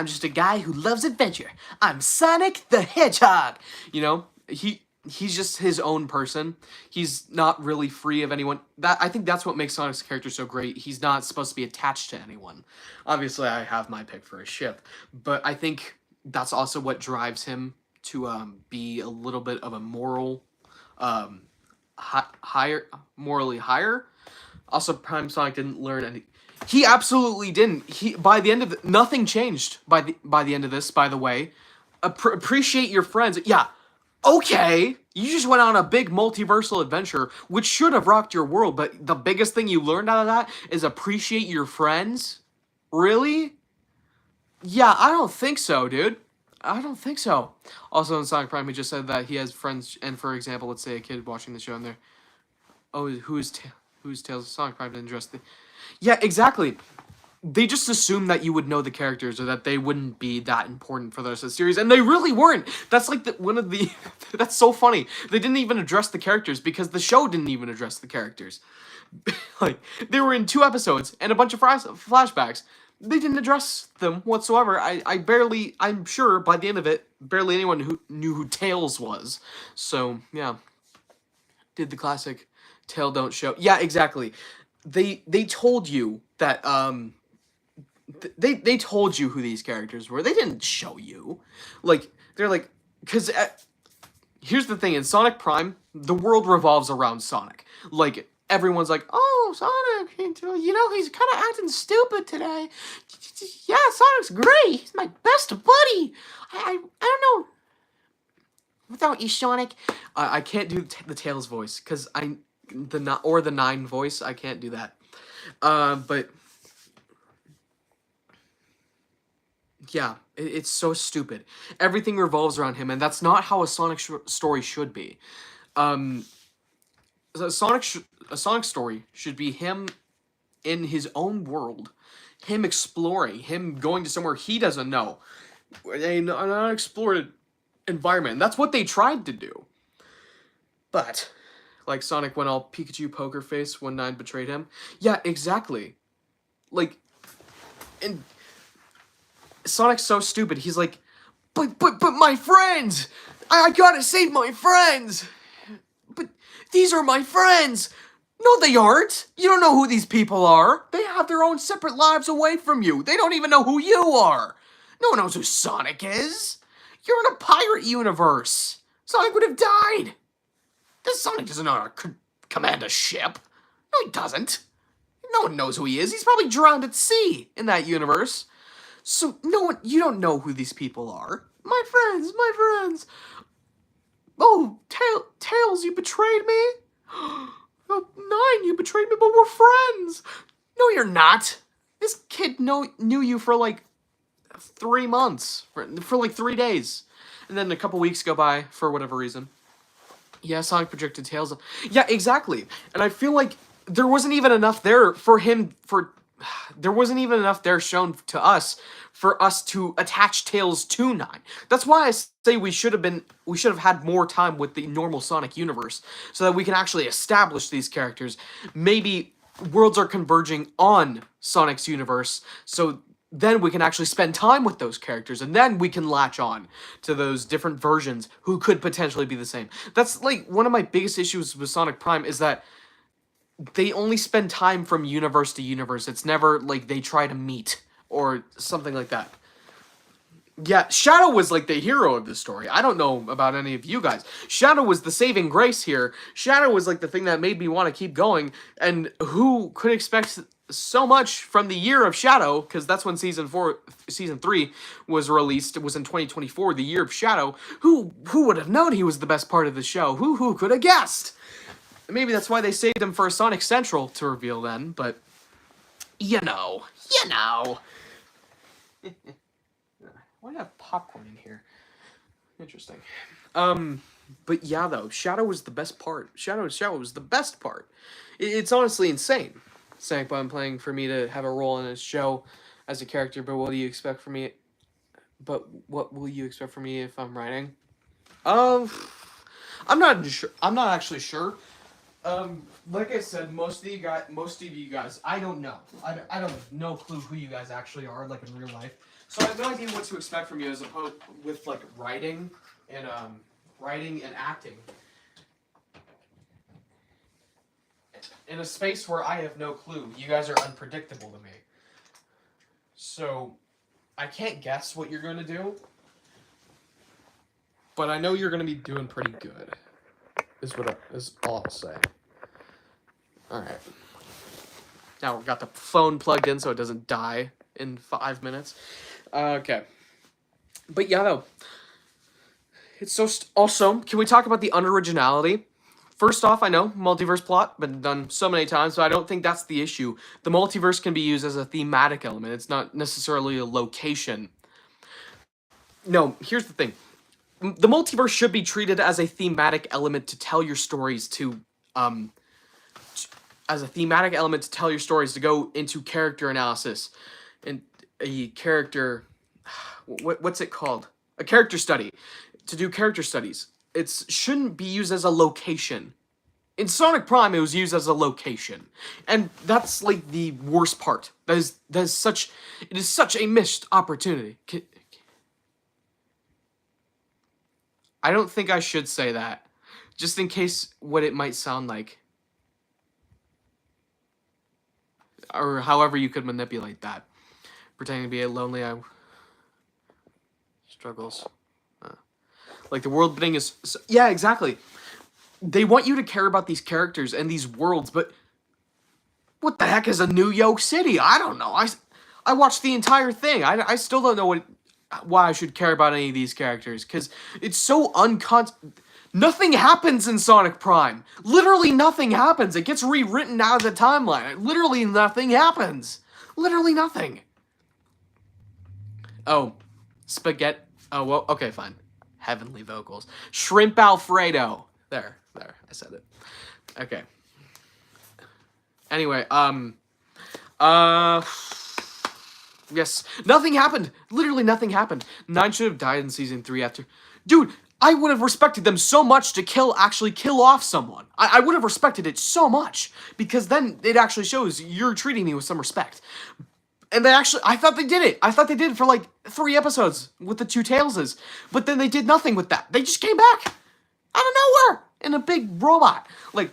just a guy who loves adventure. I'm Sonic the Hedgehog. You know, he's just his own person. He's not really free of anyone. I think that's what makes Sonic's character so great. He's not supposed to be attached to anyone. Obviously, I have my pick for a ship, but I think that's also what drives him to be a little bit of a moral, morally higher. Also, Prime Sonic didn't learn any. He absolutely didn't. By the end of nothing changed by the end of this. By the way, appreciate your friends. Yeah, okay. You just went on a big multiversal adventure, which should have rocked your world. But the biggest thing you learned out of that is appreciate your friends. Really? Yeah, I don't think so, dude. I don't think so. Also, in Sonic Prime, he just said that he has friends, and for example, let's say a kid watching the show in there. oh, who's Tales of Sonic Prime didn't address the. Yeah, exactly. They just assumed that you would know the characters or that they wouldn't be that important for the rest of the series, and they really weren't. That's like one of the. That's so funny. They didn't even address the characters because the show didn't even address the characters. Like they were in 2 episodes and a bunch of flashbacks. They didn't address them whatsoever. I'm sure by the end of it, barely anyone who knew who Tails was. So yeah, did the classic Tail don't show. Yeah, exactly. They told you that they told you who these characters were. They didn't show you. Like they're like because here's the thing, in Sonic Prime, the world revolves around Sonic. Like everyone's like, "Oh, Sonic, you know he's kind of acting stupid today." Yeah, Sonic's great. He's my best buddy. I don't know. Without you, Sonic, I can't do the Tails voice because the 9 voice. I can't do that. But yeah, it's so stupid. Everything revolves around him, and that's not how a Sonic story should be. Um, a Sonic story should be him in his own world, him exploring, him going to somewhere he doesn't know, an unexplored environment. And that's what they tried to do. But like Sonic went all Pikachu poker face when 9 betrayed him. Yeah, exactly. Like, and Sonic's so stupid. He's like, but my friends! I gotta save my friends! But these are my friends! No, they aren't! You don't know who these people are! They have their own separate lives away from you! They don't even know who you are! No one knows who Sonic is! You're in a pirate universe! Sonic would have died! This Sonic doesn't know how to command a ship! No, he doesn't! No one knows who he is. He's probably drowned at sea in that universe. So you don't know who these people are. My friends, my friends. Oh, Tails, you betrayed me? Oh, 9, you betrayed me, but we're friends. No, you're not. This kid knew you for like 3 months, for like 3 days. And then a couple weeks go by for whatever reason. Yeah, Sonic projected Tails. Yeah, exactly. And I feel like there wasn't even enough there for him there wasn't even enough there shown to us for us to attach Tails to 9. That's why I say we should have had more time with the normal Sonic universe so that we can actually establish these characters. Maybe worlds are converging on Sonic's universe, so then we can actually spend time with those characters, and then we can latch on to those different versions who could potentially be the same. That's like one of my biggest issues with Sonic Prime is that they only spend time from universe to universe. It's never like they try to meet or something like that. Yeah, Shadow was like the hero of the story. I don't know about any of you guys. Shadow was the saving grace here. Shadow was like the thing that made me want to keep going. And who could expect so much from the year of Shadow? Because that's when season 3 was released. It was in 2024, the year of Shadow. Who would have known he was the best part of the show? Who could have guessed? Maybe that's why they saved him for Sonic Central to reveal then, but you know. Why do I have popcorn in here? Interesting. But yeah, though, Shadow was the best part. Shadow was the best part. It's honestly insane. SanicBoi playing for me to have a role in his show as a character, but what do you expect from me? But what will you expect from me if I'm writing? I'm not sure. I'm not actually sure. Like I said, most of you guys, I don't know. I don't have no clue who you guys actually are, like in real life. So I have no idea what to expect from you as opposed with like writing and acting. In a space where I have no clue, you guys are unpredictable to me. So I can't guess what you're gonna do, but I know you're gonna be doing pretty good. Is all I'll say. Alright. Now we've got the phone plugged in so it doesn't die in 5 minutes. Okay. But yeah, though. It's so... Also, can we talk about the unoriginality? First off, I know, multiverse plot, been done so many times, so I don't think that's the issue. The multiverse can be used as a thematic element. It's not necessarily a location. No, here's the thing. The multiverse should be treated as a thematic element to tell your stories, to as a thematic element to tell your stories, to go into character analysis and a character, what's it called? A character study, to do character studies. It shouldn't be used as a location. In Sonic Prime, it was used as a location, and that's like the worst part. It is such a missed opportunity. I don't think I should say that, just in case what it might sound like, or however you could manipulate that. Pretending to be a lonely, struggles. Like the world building is, yeah, exactly. They want you to care about these characters and these worlds, but what the heck is a New York City? I don't know. I watched the entire thing. I still don't know why I should care about any of these characters, because it's so nothing happens in Sonic Prime. Literally nothing happens. It gets rewritten out of the timeline. Literally nothing happens. Literally nothing. Oh, spaghetti. Oh, well, okay, fine. Heavenly vocals. Shrimp Alfredo. There, I said it. Okay. Anyway, yes, nothing happened. Literally nothing happened. 9 should have died in season 3 after. Dude, I would have respected them so much to actually kill off someone. I would have respected it so much, because then it actually shows you're treating me with some respect. And I thought they did it. I thought they did it for like 3 episodes with the 2 Tailses. But then they did nothing with that. They just came back out of nowhere in a big robot. Like,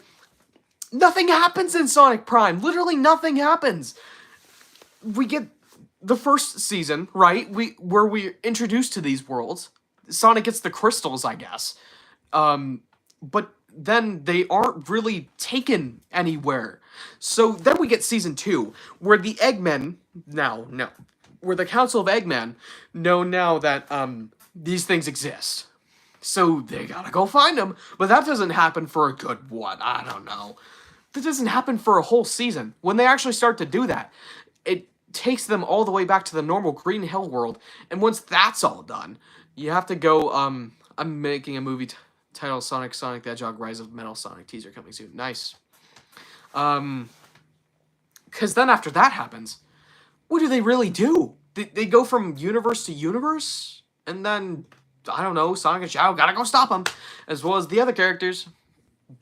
nothing happens in Sonic Prime. Literally nothing happens. We get the first season, right? Where we're introduced to these worlds. Sonic gets the crystals, I guess. But then they aren't really taken anywhere. So then we get season 2, where the Eggmen where the Council of Eggman know now that these things exist. So they gotta go find them. But that doesn't happen for a good what? I don't know. That doesn't happen for a whole season. When they actually start to do that, it takes them all the way back to the normal Green Hill world. And once that's all done, you have to go, I'm making a movie titled Sonic the Hedgehog Rise of Metal Sonic, teaser coming soon. Nice. Because then after that happens, what do they really do? They go from universe to universe, and then, I don't know, Sonic and Shadow gotta go stop them, as well as the other characters.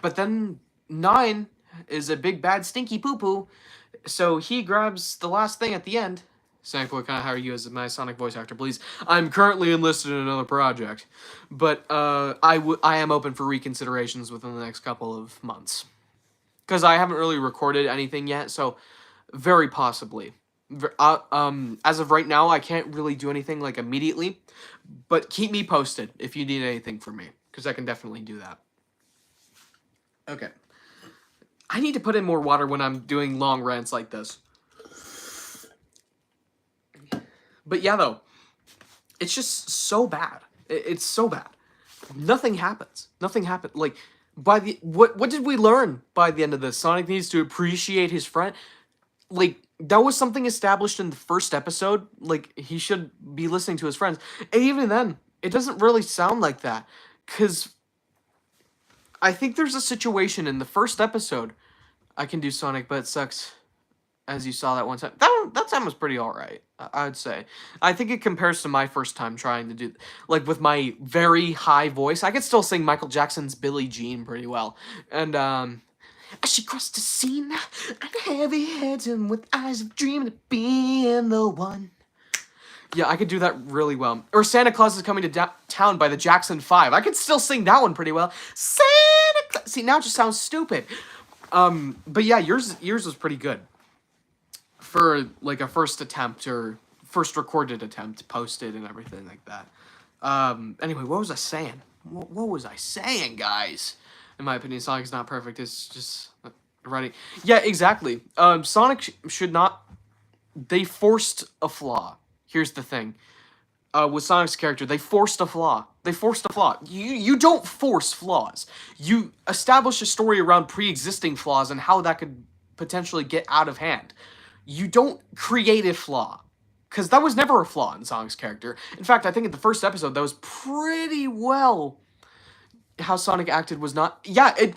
But then 9 is a big bad stinky poo-poo, so he grabs the last thing at the end. SanicBoi, can I hire you as my Sonic voice actor, please? I'm currently enlisted in another project, but I am open for reconsiderations within the next couple of months. Because I haven't really recorded anything yet, so very possibly. As of right now, I can't really do anything like immediately, but keep me posted if you need anything from me, because I can definitely do that. Okay. I need to put in more water when I'm doing long rants like this. But yeah, though, it's just so bad. It's so bad. Nothing happens. Nothing happened. Like, what did we learn by the end of this? Sonic needs to appreciate his friend. Like, that was something established in the first episode. Like, he should be listening to his friends. And even then, it doesn't really sound like that. Because I think there's a situation in the first episode. I can do Sonic, but it sucks. As you saw that one time. That time was pretty alright, I'd say. I think it compares to my first time trying to do... Like, with my very high voice, I could still sing Michael Jackson's Billie Jean pretty well. And, as she crossed the scene, and heavy heads and with eyes of dreaming of being the one. Yeah, I could do that really well. Or Santa Claus is Coming to Town by the Jackson 5. I could still sing that one pretty well. Santa Claus... See, now it just sounds stupid. But yeah, yours was pretty good. For, like, a first attempt, or first recorded attempt, posted and everything like that. Anyway, what was I saying? What was I saying, guys? In my opinion, Sonic is not perfect. It's just writing. Yeah, exactly. Sonic should not... They forced a flaw. Here's the thing. With Sonic's character, they forced a flaw. They forced a flaw. You don't force flaws. You establish a story around pre-existing flaws and how that could potentially get out of hand. You don't create a flaw. Because that was never a flaw in Sonic's character. In fact, I think in the first episode, that was pretty well how Sonic acted was not... Yeah, it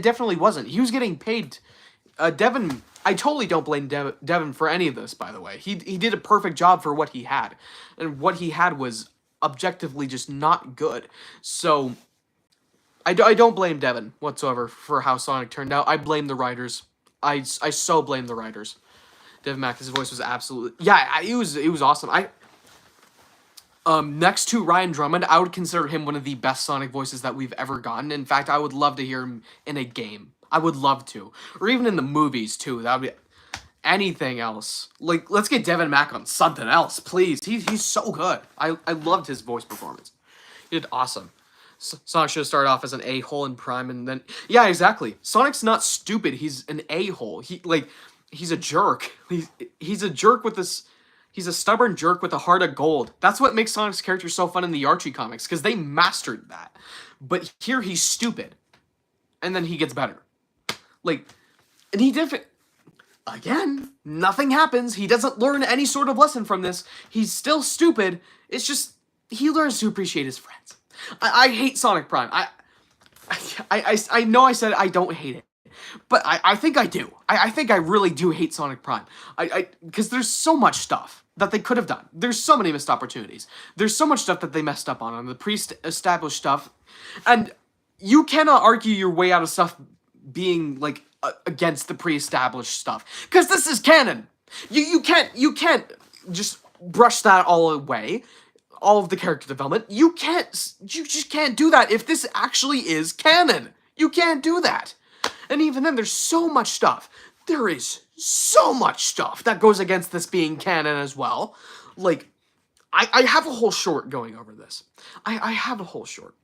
definitely wasn't. He was getting paid Devin, I totally don't blame Devin for any of this, by the way. He did a perfect job for what he had. And what he had was objectively just not good. So, I don't blame Devin whatsoever for how Sonic turned out. I blame the writers. I so blame the writers. Devin Mack, his voice was absolutely... Yeah, it was awesome. Next to Ryan Drummond, I would consider him one of the best Sonic voices that we've ever gotten. In fact, I would love to hear him in a game. I would love to. Or even in the movies, too. That would be... Anything else. Like, let's get Devin Mack on something else, please. He's so good. I loved his voice performance. He did awesome. Sonic should have started off as an a-hole in Prime, and then... Yeah, exactly. Sonic's not stupid. He's an a-hole. He's a jerk. He's a jerk with this... He's a stubborn jerk with a heart of gold. That's what makes Sonic's character so fun in the Archie comics, because they mastered that. But here he's stupid. And then he gets better. Like, and he did... Again, nothing happens. He doesn't learn any sort of lesson from this. He's still stupid. It's just, he learns to appreciate his friends. I hate Sonic Prime. I know I said I don't hate it, but I think I do. I think I really do hate Sonic Prime. Because there's so much stuff that they could have done. There's so many missed opportunities. There's so much stuff that they messed up on the pre-established stuff. And you cannot argue your way out of stuff being, like, against the pre-established stuff. Because this is canon! You can't just brush that all away. All of the character development. You just can't do that if this actually is canon. You can't do that. And even then, there's so much stuff. There is so much stuff that goes against this being canon as well. Like, I have a whole short going over this. I have a whole short.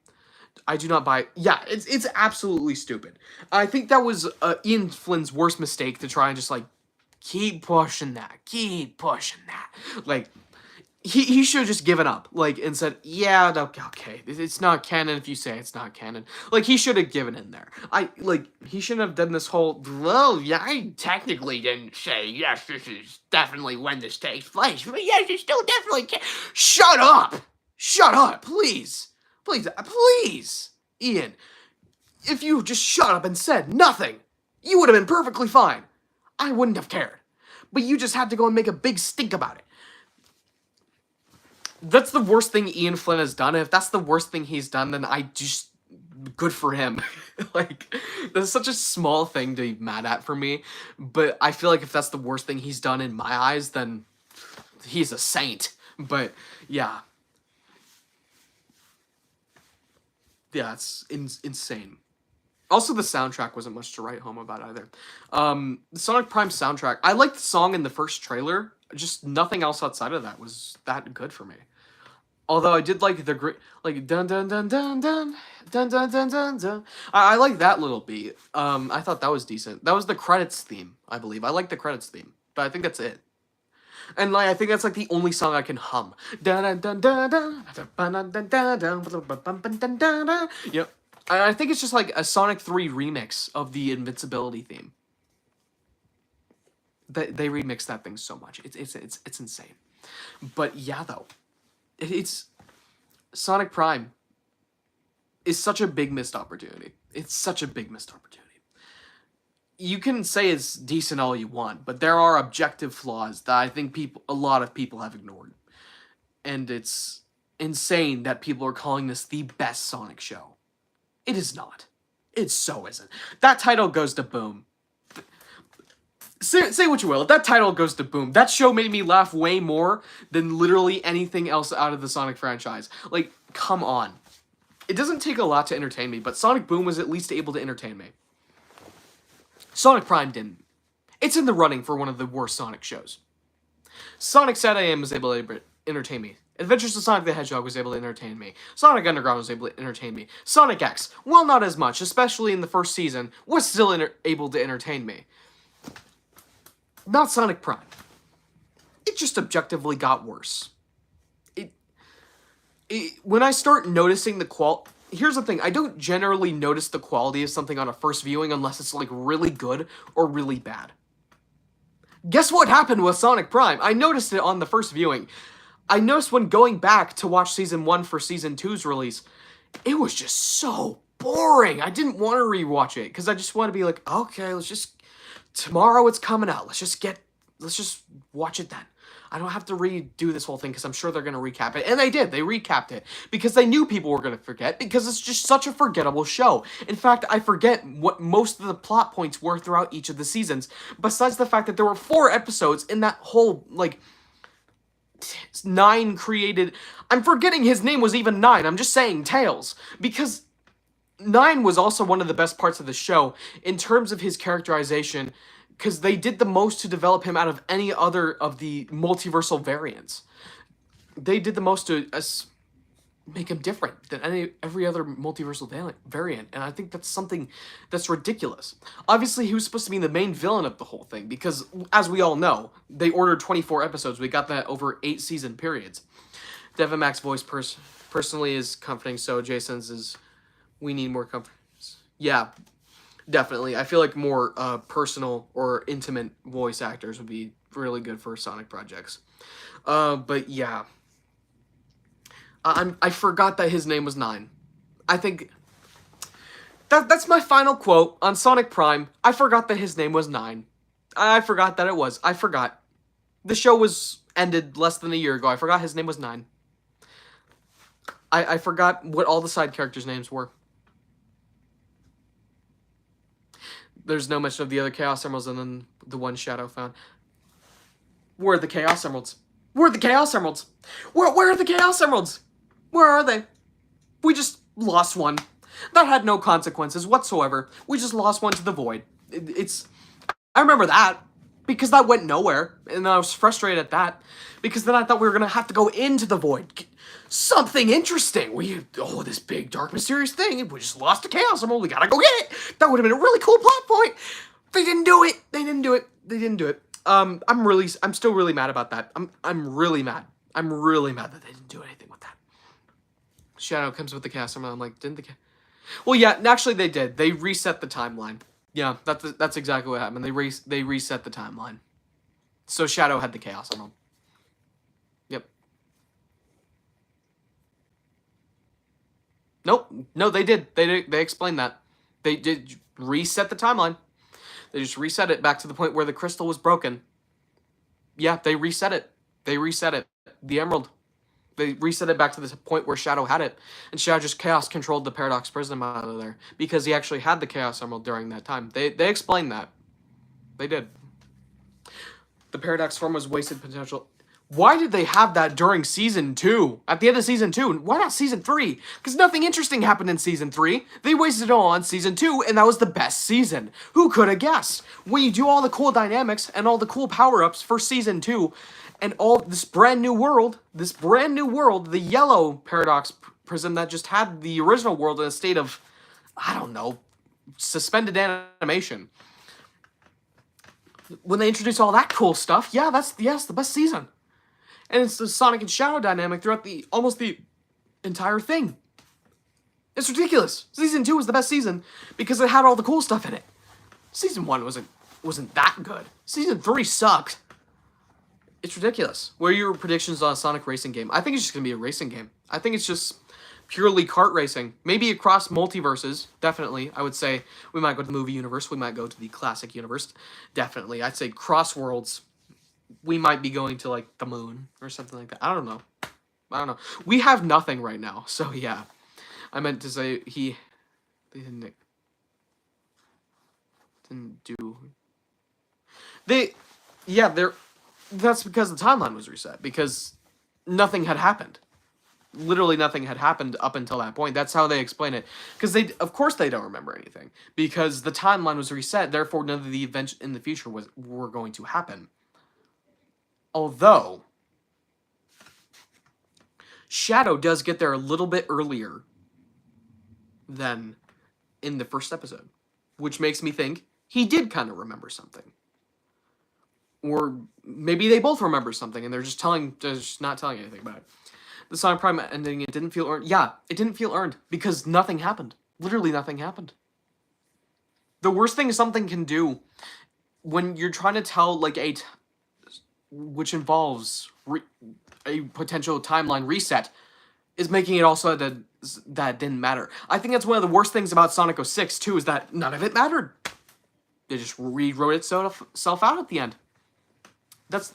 I do not buy... Yeah, it's absolutely stupid. I think that was Ian Flynn's worst mistake, to try and just, like, keep pushing that. Like... He should have just given up, like, and said, yeah, okay, it's not canon if you say it's not canon. Like, he should have given in there. He shouldn't have done this whole, well, yeah, I technically didn't say, yes, this is definitely when this takes place, but yes, it's still definitely Shut up! Shut up, please! Please! Ian, if you just shut up and said nothing, you would have been perfectly fine. I wouldn't have cared. But you just had to go and make a big stink about it. That's the worst thing Ian Flynn has done. If that's the worst thing he's done, then good for him. Like, that's such a small thing to be mad at for me. But I feel like if that's the worst thing he's done in my eyes, then he's a saint. But, yeah. Yeah, it's insane. Also, the soundtrack wasn't much to write home about either. The Sonic Prime soundtrack, I liked the song in the first trailer. Just nothing else outside of that was that good for me. Although I did like the great, like dun dun dun dun dun dun dun dun dun dun. I like that little beat. I thought that was decent. That was the credits theme, I believe. I like the credits theme, but I think that's it. And like I think that's like the only song I can hum. Dun dun dun dun dun dun dun dun dun. Yep. I think it's just like a Sonic 3 remix of the Invincibility theme. They remix that thing so much. It's insane. But yeah, though, it's Sonic Prime is such a big missed opportunity. It's such a big missed opportunity. You can say it's decent all you want, but there are objective flaws that I think a lot of people have ignored. And it's insane that people are calling this the best Sonic show. It is not. It so isn't. That title goes to Boom. Say what you will, if that title goes to Boom, that show made me laugh way more than literally anything else out of the Sonic franchise. Like, come on. It doesn't take a lot to entertain me, but Sonic Boom was at least able to entertain me. Sonic Prime didn't. It's in the running for one of the worst Sonic shows. Sonic SatAM was able to entertain me. Adventures of Sonic the Hedgehog was able to entertain me. Sonic Underground was able to entertain me. Sonic X, well, not as much, especially in the first season, was still able to entertain me. Not Sonic Prime. It just objectively got worse. When I start noticing the quality... Here's the thing, I don't generally notice the quality of something on a first viewing unless it's, like, really good or really bad. Guess what happened with Sonic Prime? I noticed it on the first viewing. I noticed when going back to watch Season 1 for Season 2's release, it was just so boring. I didn't want to rewatch it, because I just want to be like, okay, let's just tomorrow it's coming out. Let's just watch it then. I don't have to redo this whole thing because I'm sure they're going to recap it. And they did. They recapped it because they knew people were going to forget because it's just such a forgettable show. In fact, I forget what most of the plot points were throughout each of the seasons, besides the fact that there were 4 episodes in that whole, like, 9 created... I'm forgetting his name was even 9. I'm just saying Tails. Because 9 was also one of the best parts of the show in terms of his characterization, because they did the most to develop him out of any other of the multiversal variants. They did the most to make him different than every other multiversal variant, and I think that's something that's ridiculous. Obviously, he was supposed to be the main villain of the whole thing, because, as we all know, they ordered 24 episodes. We got that over 8 season periods. Devin Mac's voice personally is comforting, so Jason's is... We need more comfort. Yeah, definitely. I feel like more personal or intimate voice actors would be really good for Sonic projects. But yeah. I forgot that his name was 9. I think... That's my final quote on Sonic Prime. I forgot that his name was 9. I forgot that it was. I forgot. The show was ended less than a year ago. I forgot his name was 9. I forgot what all the side characters' names were. There's no mention of the other Chaos Emeralds and then the one Shadow found. Where are the Chaos Emeralds? Where are the Chaos Emeralds? Where are the Chaos Emeralds? Where are they? We just lost one. That had no consequences whatsoever. We just lost one to the void. I remember that. Because that went nowhere. And I was frustrated at that. Because then I thought we were going to have to go into the void. Something interesting. This big, dark, mysterious thing. We just lost a Chaos Emerald. We gotta go get it. That would have been a really cool plot point. They didn't do it. They didn't do it. I'm still really mad about that. I'm really mad. I'm really mad that they didn't do anything with that. Shadow comes with the Chaos Emerald. I'm like, well, yeah, actually they did. They reset the timeline. Yeah, that's exactly what happened. They reset the timeline. So Shadow had the Chaos Emerald. Yep. Nope. No, they did. They explained that. They did reset the timeline. They just reset it back to the point where the crystal was broken. Yeah, they reset it. The emerald. They reset it back to the point where Shadow had it. And Shadow just chaos controlled the Paradox Prism out of there. Because he actually had the Chaos Emerald during that time. They explained that. They did. The Paradox form was wasted potential. Why did they have that during Season 2? At the end of Season 2? Why not Season 3? Because nothing interesting happened in Season 3. They wasted it all on Season 2, and that was the best season. Who could have guessed? When you do all the cool dynamics and all the cool power-ups for Season 2, and all this brand new world, the yellow Paradox Prism that just had the original world in a state of, I don't know, suspended animation. When they introduce all that cool stuff, yeah, that's the best season. And it's the Sonic and Shadow dynamic throughout almost the entire thing. It's ridiculous. Season 2 was the best season because it had all the cool stuff in it. Season 1 wasn't that good. Season 3 sucked. It's ridiculous. What are your predictions on a Sonic racing game? I think it's just going to be a racing game. I think it's just purely kart racing. Maybe across multiverses, definitely. I would say we might go to the movie universe. We might go to the classic universe. Definitely. I'd say cross worlds. We might be going to, like, the moon or something like that. I don't know. We have nothing right now, so yeah. I meant to say they didn't do... That's because the timeline was reset, because nothing had happened. Literally nothing had happened up until that point. That's how they explain it. Because of course they don't remember anything. Because the timeline was reset, therefore none of the events in the future were going to happen. Although, Shadow does get there a little bit earlier than in the first episode. Which makes me think he did kind of remember something. Or maybe they both remember something and they're just not telling anything about it. The Sonic Prime ending, it didn't feel earned. Yeah, it didn't feel earned because nothing happened. Literally nothing happened. The worst thing something can do when you're trying to tell, like, which involves a potential timeline reset, is making it also that didn't matter. I think that's one of the worst things about Sonic 06, too, is that none of it mattered. They just rewrote itself out at the end. That's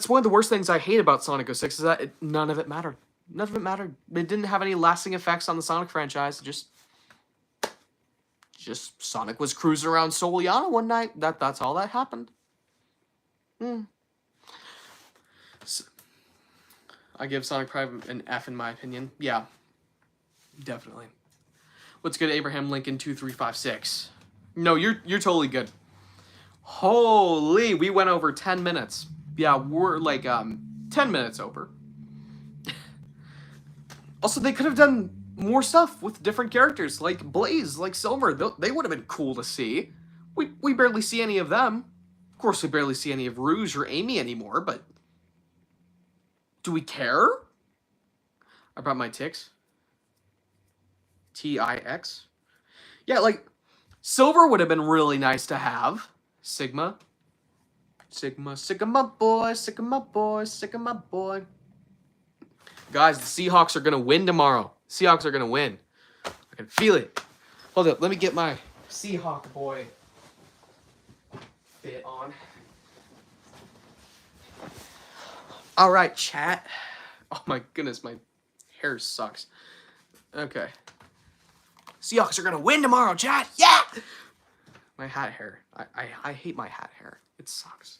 one of the worst things I hate about Sonic 06 is that none of it mattered. None of it mattered. It didn't have any lasting effects on the Sonic franchise. Just Sonic was cruising around Soliana one night. That's all that happened. So, I give Sonic Prime an F in my opinion. Yeah, definitely. What's good, Abraham Lincoln 2356? No, you're totally good. Holy, we went over 10 minutes. Yeah, we're like 10 minutes over. Also, they could have done more stuff with different characters, like Blaze, like Silver. They would have been cool to see. We barely see any of them. Of course, we barely see any of Rouge or Amy anymore, but do we care? I brought my ticks. Tix. Yeah, like Silver would have been really nice to have. Sigma, Sigma boy, Sigma boy, Sigma boy. Guys, the Seahawks are gonna win tomorrow. Seahawks are gonna win. I can feel it. Hold up, let me get my Seahawk boy fit on. All right, chat. Oh my goodness, my hair sucks. Okay. Seahawks are gonna win tomorrow, chat. Yeah. My hat hair. I hate my hat hair. It sucks.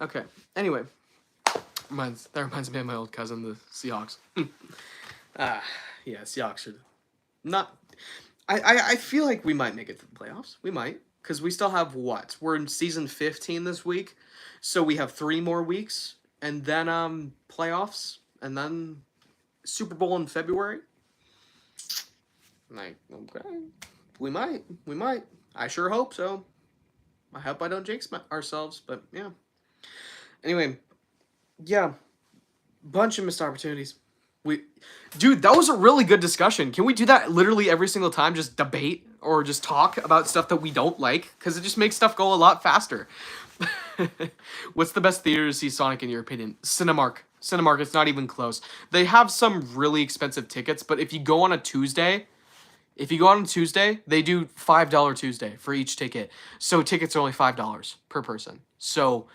Okay. Anyway, that reminds me of my old cousin, the Seahawks. Yeah, Seahawks are not. I feel like we might make it to the playoffs. We might, because we still have what? We're in season 15 this week, so we have 3 more weeks, and then playoffs, and then Super Bowl in February. Like, okay, we might. I sure hope so. I hope I don't jinx ourselves, but yeah. Anyway, yeah, bunch of missed opportunities. Dude, that was a really good discussion. Can we do that literally every single time? Just debate or just talk about stuff that we don't like? Because it just makes stuff go a lot faster. What's the best theater to see Sonic in your opinion? Cinemark. Cinemark, it's not even close. They have some really expensive tickets, but if you go on a Tuesday, they do $5 Tuesday for each ticket. So tickets are only $5 per person. So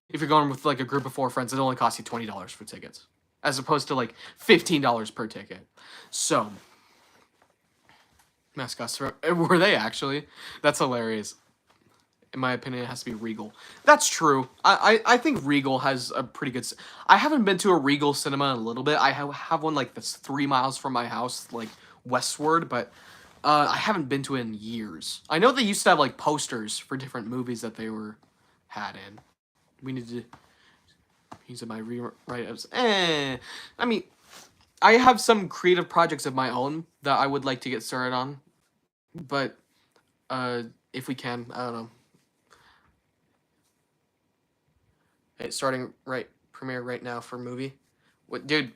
if you're going with like a group of 4 friends, it only costs you $20 for tickets, as opposed to like $15 per ticket. So mascots were they actually? That's hilarious. In my opinion, it has to be Regal. That's true. I think Regal has a pretty good. I haven't been to a Regal cinema in a little bit. I have one like that's 3 miles from my house, like westward, but I haven't been to it in years. I know they used to have like posters for different movies that they had in. We need to use my rewrite as I mean, I have some creative projects of my own that I would like to get started on, but if we can, I don't know. Hey, starting premiere right now for movie. What, dude?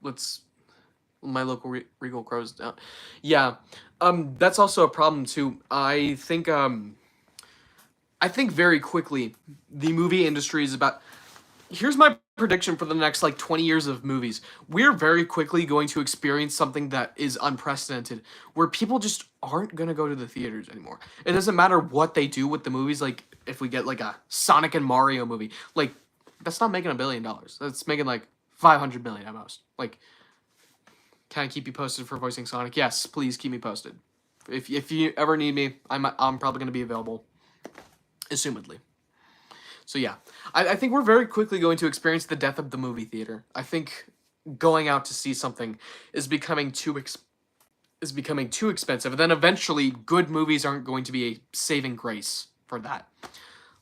Let's. My local Regal Crows down. Yeah, that's also a problem too. I think very quickly the movie industry is about. Here's my prediction for the next like 20 years of movies. We're very quickly going to experience something that is unprecedented, where people just aren't gonna go to the theaters anymore. It doesn't matter what they do with the movies. Like if we get like a Sonic and Mario movie, like that's not making $1 billion. That's making like 500 million at most. Like, can I keep you posted for voicing Sonic? Yes, please keep me posted. If you ever need me, I'm probably gonna be available, assumedly. So yeah, I think we're very quickly going to experience the death of the movie theater. I think going out to see something is becoming too expensive, and then eventually good movies aren't going to be a saving grace for that.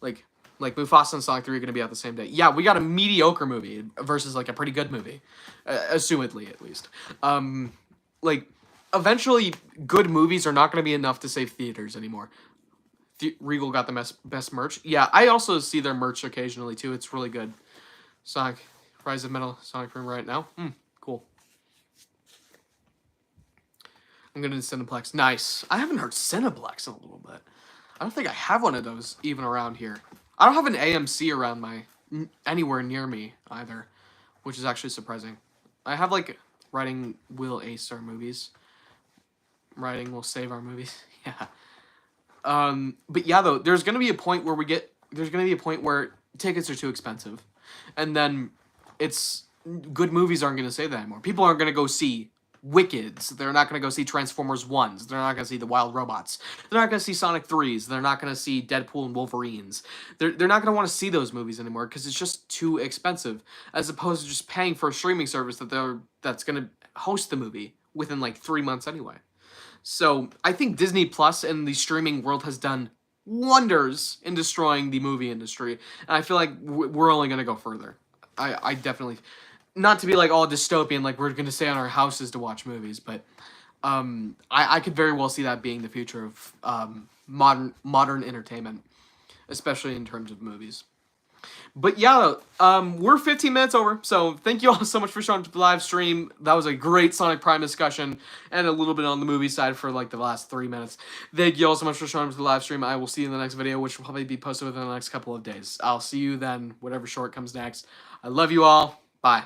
Like Mufasa and Sonic 3 are going to be out the same day. Yeah, we got a mediocre movie versus like a pretty good movie, assumedly at least. Like eventually good movies are not going to be enough to save theaters anymore. Regal got the best merch. Yeah, I also see their merch occasionally too. It's really good. Sonic, Rise of Metal, Sonic Room right now. Cool. I'm gonna do Cineplex. Nice. I haven't heard Cineplex in a little bit. I don't think I have one of those even around here. I don't have an AMC around anywhere near me either, which is actually surprising. I have like Writing Will A-Star movies. Writing will save our movies. Yeah. But yeah, though, there's gonna be a point where tickets are too expensive, and then it's good movies aren't gonna say that anymore. People aren't gonna go see Wickeds. They're not gonna go see Transformers 1s. They're not gonna see The Wild Robots. They're not gonna see Sonic 3s. They're not gonna see Deadpool and Wolverines. They're not gonna want to see those movies anymore because it's just too expensive. As opposed to just paying for a streaming service that's gonna host the movie within like 3 months anyway. So I think Disney Plus and the streaming world has done wonders in destroying the movie industry, and I feel like we're only gonna go further. I definitely, not to be like all dystopian, like we're gonna stay on our houses to watch movies, but I could very well see that being the future of modern entertainment, especially in terms of movies. But yeah, we're 15 minutes over, so thank you all so much for showing up to the live stream. That was a great Sonic Prime discussion, and a little bit on the movie side for like the last 3 minutes. Thank you all so much for showing up to the live stream. I will see you in the next video, which will probably be posted within the next couple of days. I'll see you then, whatever short comes next. I love you all. Bye.